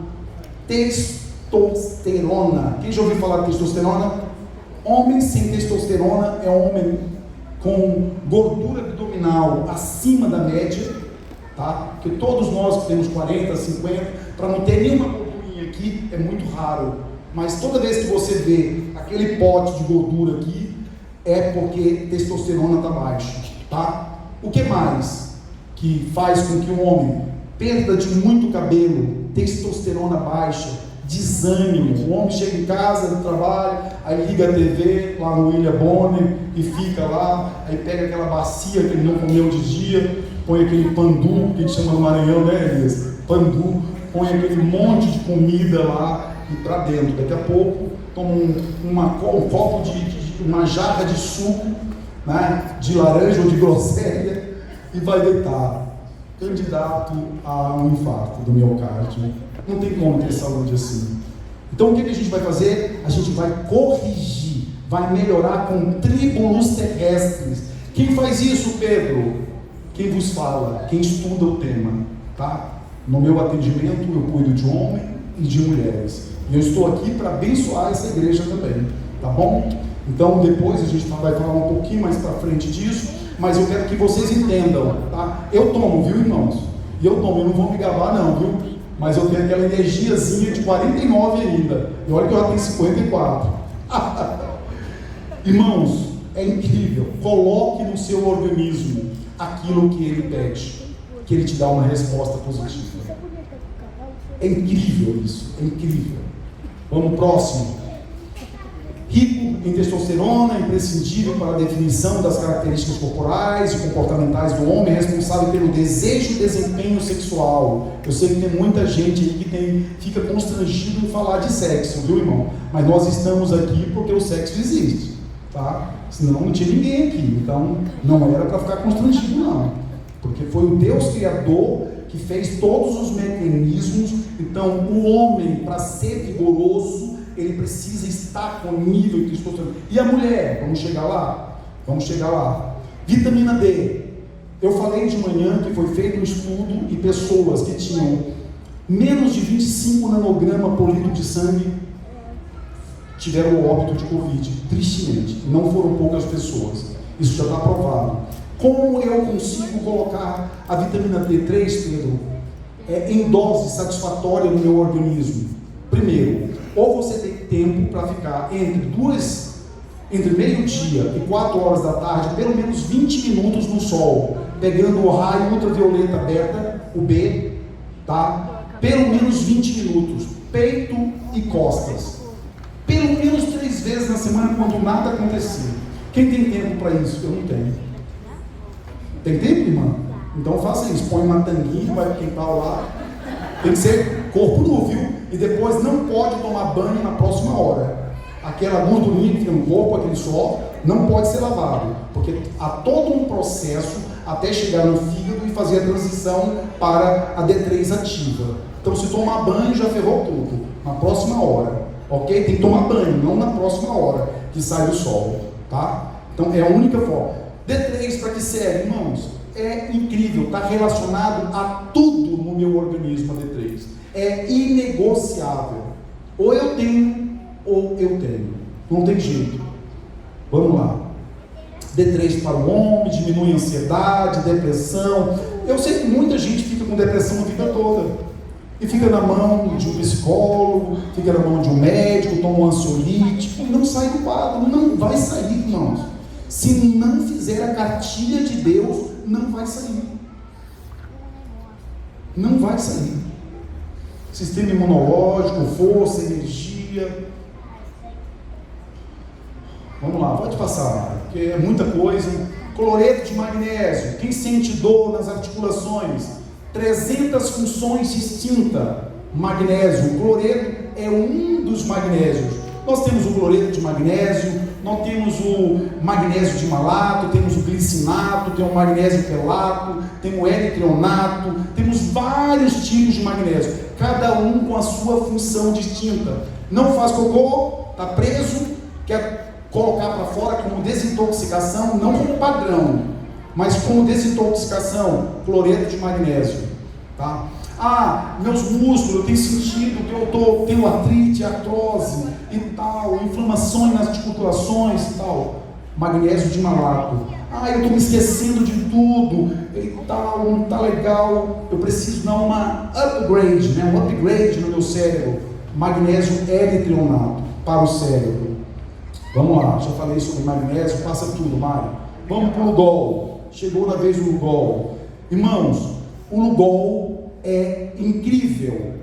testosterona. Quem já ouviu falar de testosterona? Homem sem testosterona é um homem com gordura abdominal acima da média, tá? Porque todos nós que temos 40, 50, para não ter nenhuma gordurinha aqui, é muito raro. Mas toda vez que você vê aquele pote de gordura aqui, é porque testosterona está baixa, tá? O que mais que faz com que o homem perda de muito cabelo, testosterona baixa, desânimo? O homem chega em casa do trabalho, aí liga a TV lá no William Bonner e fica lá, aí pega aquela bacia que ele não comeu de dia, põe aquele pandu, que a gente chama no Maranhão, né, Elias? Pandu, põe aquele monte de comida lá para dentro. Daqui a pouco toma um copo uma jarra de suco, né, de laranja ou de groselha e vai deitar. Candidato a um infarto do miocárdio. Não tem como ter saúde assim. Então o que a gente vai fazer? A gente vai corrigir, vai melhorar com tríbulos terrestres. Quem faz isso, Pedro? Quem vos fala, quem estuda o tema, tá? No meu atendimento eu cuido de homem e de mulheres. E eu estou aqui para abençoar essa igreja também, tá bom? Então depois a gente vai falar um pouquinho mais para frente disso, mas eu quero que vocês entendam, tá? Eu tomo, viu, irmãos? E eu tomo, eu não vou me gabar não, viu? Mas eu tenho aquela energiazinha de 49 ainda. E olha que eu já tenho 54. Irmãos, é incrível. Coloque no seu organismo aquilo que ele pede, que ele te dá uma resposta positiva. É incrível isso, é incrível. Vamos próximo. Rico em testosterona, imprescindível para a definição das características corporais e comportamentais do homem, responsável pelo desejo e desempenho sexual. Eu sei que tem muita gente aí que fica constrangido em falar de sexo, viu, irmão? Mas nós estamos aqui porque o sexo existe, tá? Senão não tinha ninguém aqui, então não era para ficar constrangido não, porque foi o Deus Criador que fez todos os mecanismos. Então o homem, para ser vigoroso, ele precisa estar com nível de testosterona. E a mulher? Vamos chegar lá? Vamos chegar lá. Vitamina D. Eu falei de manhã que foi feito um estudo e pessoas que tinham menos de 25 nanograma por litro de sangue tiveram o óbito de Covid, tristemente. Não foram poucas pessoas. Isso já está provado. Como eu consigo colocar a vitamina D3, Pedro, em dose satisfatória no meu organismo? Primeiro, ou você tem tempo para ficar entre meio-dia e 4 horas da tarde, pelo menos 20 minutos no sol, pegando o raio ultravioleta beta, o B, tá? Pelo menos 20 minutos, peito e costas. Pelo menos 3 vezes na semana, quando nada acontecer. Quem tem tempo para isso? Eu não tenho. Tem tempo, irmã? Então faça isso, põe uma tanguinha, vai pro quintal lá. Tem que ser corpo nu, viu? E depois não pode tomar banho na próxima hora. Aquela gordurinha que fica no corpo, aquele suor, não pode ser lavado, porque há todo um processo até chegar no fígado e fazer a transição para a D3 ativa. Então se tomar banho já ferrou tudo, na próxima hora, ok? Tem que tomar banho, não na próxima hora que sai o sol, tá? Então é a única forma. D3 para que serve, irmãos? É incrível, está relacionado a tudo no meu organismo, a D3. É inegociável. Ou eu tenho, ou eu tenho. Não tem jeito. Vamos lá. D3 para o homem, diminui a ansiedade, depressão. Eu sei que muita gente fica com depressão a vida toda. E fica na mão de um psicólogo, fica na mão de um médico, toma um ansiolítico, e não sai do quadro. Não vai sair, irmãos. Se não fizer a cartilha de Deus, não vai sair. Não vai sair. Sistema imunológico, força, energia. Vamos lá, pode passar, porque é muita coisa. Cloreto de magnésio. Quem sente dor nas articulações? 300 funções distintas. Magnésio. O cloreto é um dos magnésios. Nós temos o cloreto de magnésio, nós temos o magnésio de malato, temos o glicinato, tem o magnésio quelato, tem o eritrionato, temos vários tipos de magnésio, cada um com a sua função distinta. Não faz cocô, está preso, quer colocar para fora como desintoxicação, não como padrão, mas como desintoxicação, cloreto de magnésio, tá? Ah, meus músculos, eu tenho sentido que eu tenho artrite, artrose e tal, inflamações nas articulações e tal. Magnésio de malato. Ah, eu estou me esquecendo de tudo e tal, não está legal. Eu preciso dar uma upgrade, né? Um upgrade no meu cérebro. Magnésio eritrionato para o cérebro. Vamos lá, já falei sobre magnésio, passa tudo, Mário. Vamos para o Lugol. Chegou na vez do Lugol. Irmãos, o Lugol é incrível.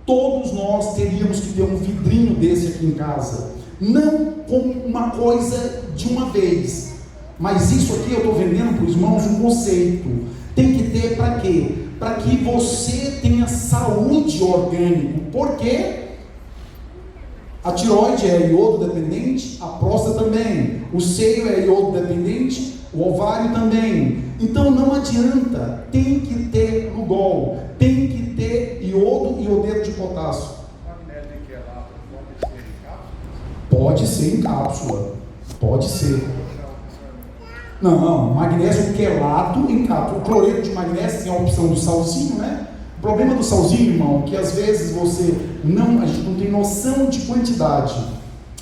Todos nós teríamos que ter um vidrinho desse aqui em casa, não como uma coisa de uma vez, mas isso aqui eu estou vendendo para os irmãos um conceito. Tem que ter para quê? Para que você tenha saúde orgânica. Por quê? A tireoide é iodo dependente, a próstata também, o seio é iodo dependente, o ovário também. Então não adianta, tem que ter Lugol, tem que ter iodo e iodeto de potássio. Pode ser em cápsula, pode ser. Não, magnésio quelato em cápsula. O cloreto de magnésio tem a opção do salzinho, né? O problema do salzinho, irmão, que às vezes a gente não tem noção de quantidade.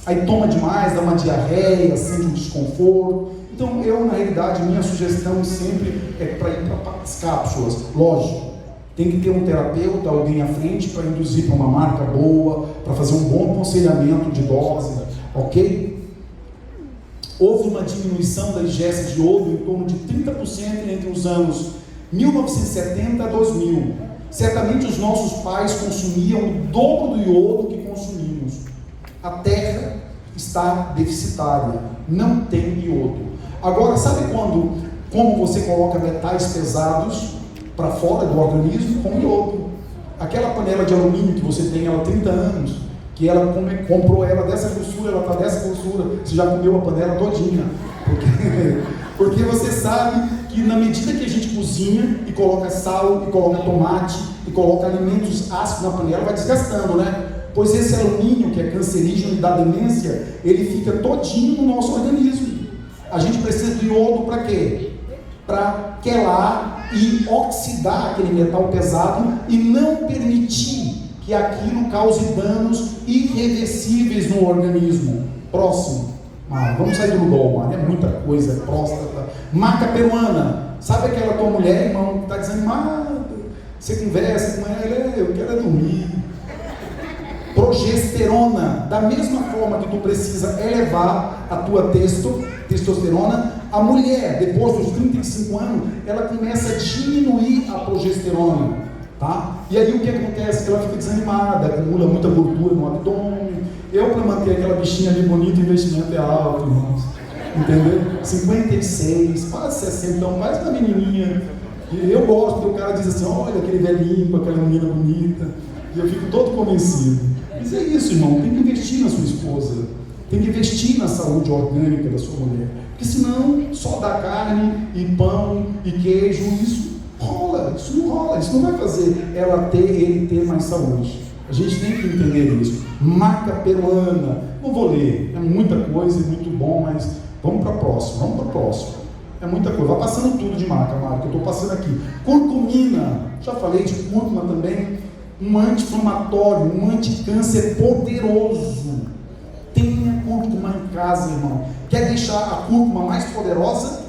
Aí toma demais, dá uma diarreia, sente um desconforto. Então na realidade, minha sugestão sempre é para ir para as cápsulas. Lógico, tem que ter um terapeuta, alguém à frente para induzir para uma marca boa, para fazer um bom aconselhamento de dose, ok? Houve uma diminuição da ingesta de iodo em torno de 30% entre os anos 1970 a 2000. Certamente os nossos pais consumiam o dobro do iodo que consumimos. A terra está deficitária, não tem iodo. Agora, sabe como você coloca metais pesados para fora do organismo? Com iodo. Aquela panela de alumínio que você tem há 30 anos, que ela comprou ela dessa grossura, ela está dessa grossura, você já comeu a panela todinha. Porque você sabe que na medida que a gente cozinha e coloca sal, e coloca tomate, e coloca alimentos ácidos na panela, vai desgastando, né? Pois esse alumínio, que é cancerígeno e dá demência, ele fica todinho no nosso organismo. A gente precisa de iodo para quê? Para quelar e oxidar aquele metal pesado e não permitir que aquilo cause danos irreversíveis no organismo. Próximo. Vamos sair do Lugol, é muita coisa, próstata. Maca peruana. Sabe aquela tua mulher, irmão, que está desanimada? Você conversa com ela, eu quero dormir. Progesterona. Da mesma forma que tu precisa elevar a tua testosterona, a mulher, depois dos 35 anos, ela começa a diminuir a progesterona, tá? E aí o que acontece? Ela fica desanimada, acumula muita gordura no abdômen. Para manter aquela bichinha ali bonita, o investimento é alto, irmãos. Entendeu? 56, quase 60, então mais uma menininha. E eu gosto, porque o cara diz assim, olha aquele velhinho com aquela menina bonita. E eu fico todo convencido. Mas é isso, irmão, tem que investir na sua esposa. Tem que investir na saúde orgânica da sua mulher. Porque senão, só dar carne e pão e queijo, isso não rola. Isso não vai fazer ele ter mais saúde. A gente tem que entender isso. Maca peruana. Não vou ler, é muita coisa, é muito bom, mas vamos para a próxima. É muita coisa. Vai passando tudo de maca, eu estou passando aqui. Curcumina. Já falei de cúrcuma também. Um anti-inflamatório, um anticâncer poderoso. Tenha cúrcuma em casa, irmão. Quer deixar a cúrcuma mais poderosa?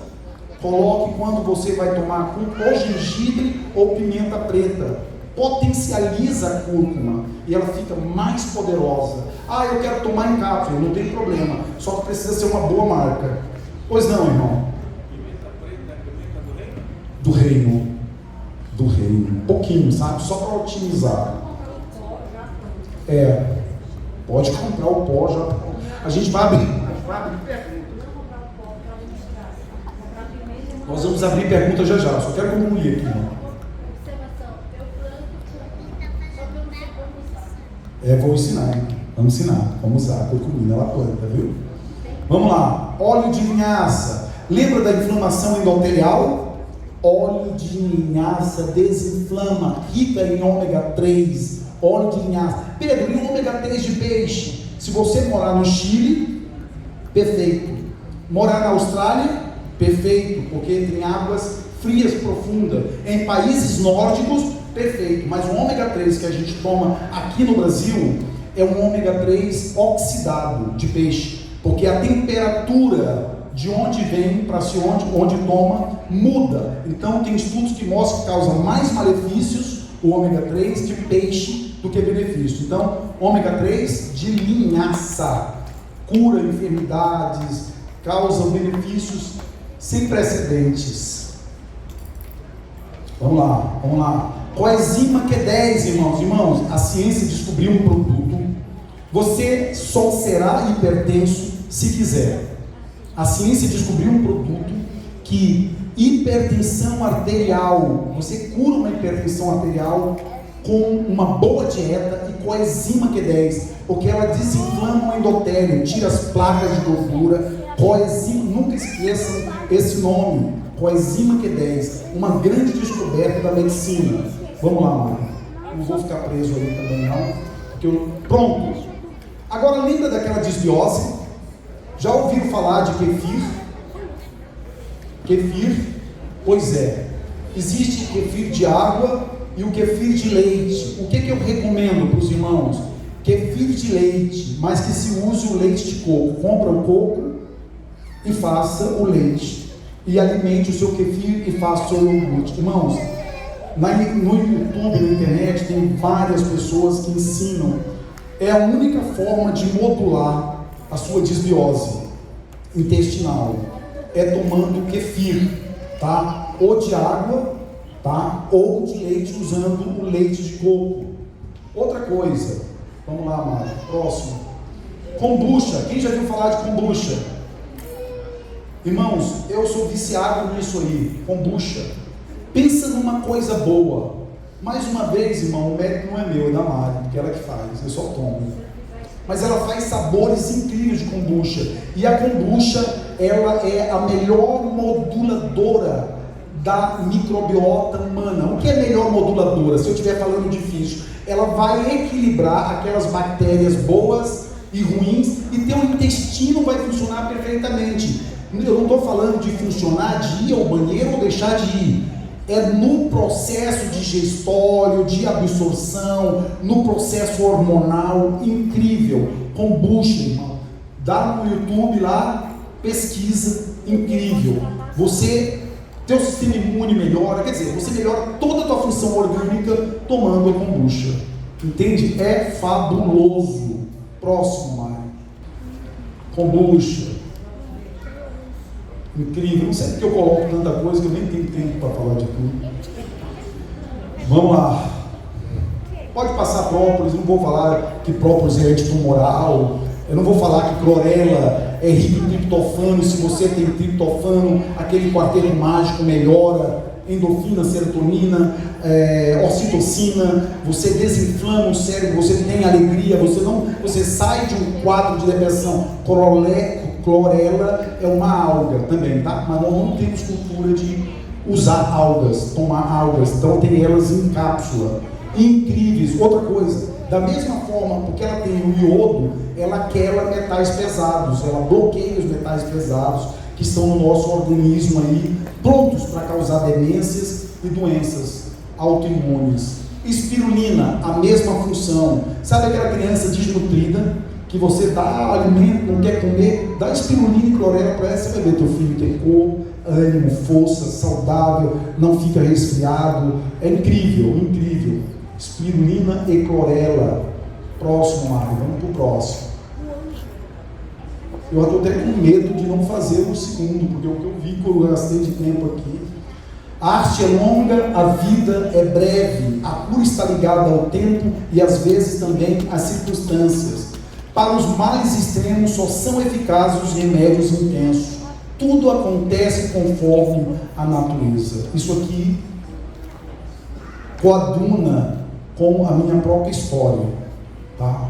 Coloque quando você vai tomar cúrcuma, ou gengibre ou pimenta preta. Potencializa a cúrcuma e ela fica mais poderosa. Eu quero tomar em cápsula, não tem problema. Só que precisa ser uma boa marca. Pois não, irmão? Pimenta preta é pimenta do reino. Do reino. Um pouquinho, sabe? Só para otimizar. Pode comprar o pó já. A gente vai abrir perguntas. Nós vamos abrir perguntas já. Só quero concluir aqui, irmão. Vou ensinar, vamos ensinar como usar a curcumina, ela planta, viu? Vamos lá, óleo de linhaça. Lembra da inflamação endotelial? Óleo de linhaça desinflama, rica em ômega 3, óleo de linhaça. Pedro, e o ômega 3 de peixe? Se você morar no Chile, perfeito. Morar na Austrália, perfeito, porque tem águas frias profundas. Em países nórdicos, perfeito, mas o ômega 3 que a gente toma aqui no Brasil é um ômega 3 oxidado de peixe, porque a temperatura de onde vem para onde toma muda. Então tem estudos que mostram que causa mais malefícios o ômega 3 de peixe do que benefício. Então, ômega 3 de linhaça cura enfermidades, causa benefícios sem precedentes. Vamos lá. Coenzima Q10, irmãos, a ciência descobriu um produto. Você só será hipertenso se quiser. A ciência descobriu um produto que Hipertensão arterial. Você cura uma hipertensão arterial com uma boa dieta e coenzima Q10, porque ela desinflama o endotélio, tira as placas de gordura. Coenzima, nunca esqueçam esse nome, coenzima Q10, uma grande descoberta da medicina. Vamos lá, Mário. Não vou ficar preso ali também não. Pronto. Agora lembra daquela desbiose? Já ouviram falar de kefir? Kefir? Pois é. Existe kefir de água e o kefir de leite. O que eu recomendo para os irmãos? Kefir de leite, mas que se use o leite de coco. Compra o coco e faça o leite. E alimente o seu kefir e faça o seu iogurte. Irmãos, no YouTube, na internet, tem várias pessoas que ensinam. É a única forma de modular a sua desbiose intestinal. É tomando kefir, tá? Ou de água, tá? Ou de leite, usando o leite de coco. Outra coisa, vamos lá, Mário, próximo. Kombucha. Quem já viu falar de kombucha? Irmãos, eu sou viciado nisso aí, kombucha. Pensa numa coisa boa. Mais uma vez, irmão, o mérito não é meu, é da Mari, porque ela que faz, eu só tomo. Mas ela faz sabores incríveis de kombucha. E a kombucha, ela é a melhor moduladora da microbiota humana. O que é melhor moduladora? Se eu estiver falando difícil, ela vai equilibrar aquelas bactérias boas e ruins, e teu intestino vai funcionar perfeitamente. Eu não estou falando de funcionar, de ir ao banheiro ou deixar de ir. É no processo digestório, de absorção, no processo hormonal incrível. Kombucha, irmão. Dá no YouTube lá, pesquisa, incrível. Teu sistema imune melhora, quer dizer, você melhora toda a tua função orgânica tomando a kombucha. Entende? É fabuloso. Próximo, Mário. Kombucha. Incrível, não sei porque eu coloco tanta coisa que eu nem tenho tempo para falar de tudo. Vamos lá. Pode passar própolis, não vou falar que própolis é antitumoral, eu não vou falar que clorela é rico em triptofano, se você tem triptofano, aquele quarteto mágico melhora, endorfina, serotonina, ocitocina, você desinflama o cérebro, você tem alegria, você sai de um quadro de depressão. Clorela é uma alga também, tá? Mas nós não temos cultura de usar algas, tomar algas, então tem elas em cápsula, incríveis. Outra coisa, da mesma forma, porque ela tem o iodo, ela quebra metais pesados, ela bloqueia os metais pesados que estão no nosso organismo aí, prontos para causar demências e doenças autoimunes. Espirulina, a mesma função. Sabe aquela criança desnutrida? Que você dá alimento, não quer comer, dá espirulina e clorela para ela, você vai ver teu filho ter cor, ânimo, força, saudável, não fica resfriado. É incrível, incrível. Espirulina e clorela. Próximo, Mário, vamos para o próximo. Eu estou até com medo de não fazer o segundo, porque o que eu vi que eu gastei de tempo aqui. A arte é longa, a vida é breve, a cura está ligada ao tempo e às vezes também às circunstâncias. Para os males extremos só são eficazes os remédios intensos. Tudo acontece conforme a natureza. Isso aqui coaduna com a minha própria história, tá?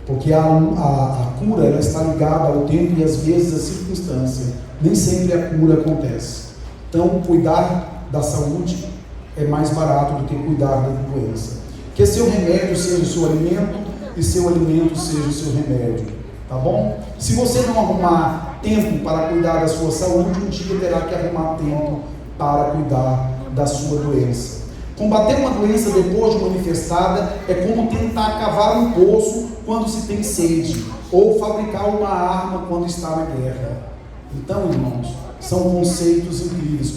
Porque a cura ela está ligada ao tempo e às vezes à circunstância. Nem sempre a cura acontece. Então, cuidar da saúde é mais barato do que cuidar da doença. Que seu remédio seja o seu alimento e seu alimento seja o seu remédio, tá bom? Se você não arrumar tempo para cuidar da sua saúde, um dia terá que arrumar tempo para cuidar da sua doença. Combater uma doença depois de manifestada é como tentar cavar um poço quando se tem sede, ou fabricar uma arma quando está na guerra. Então, irmãos, são conceitos incríveis.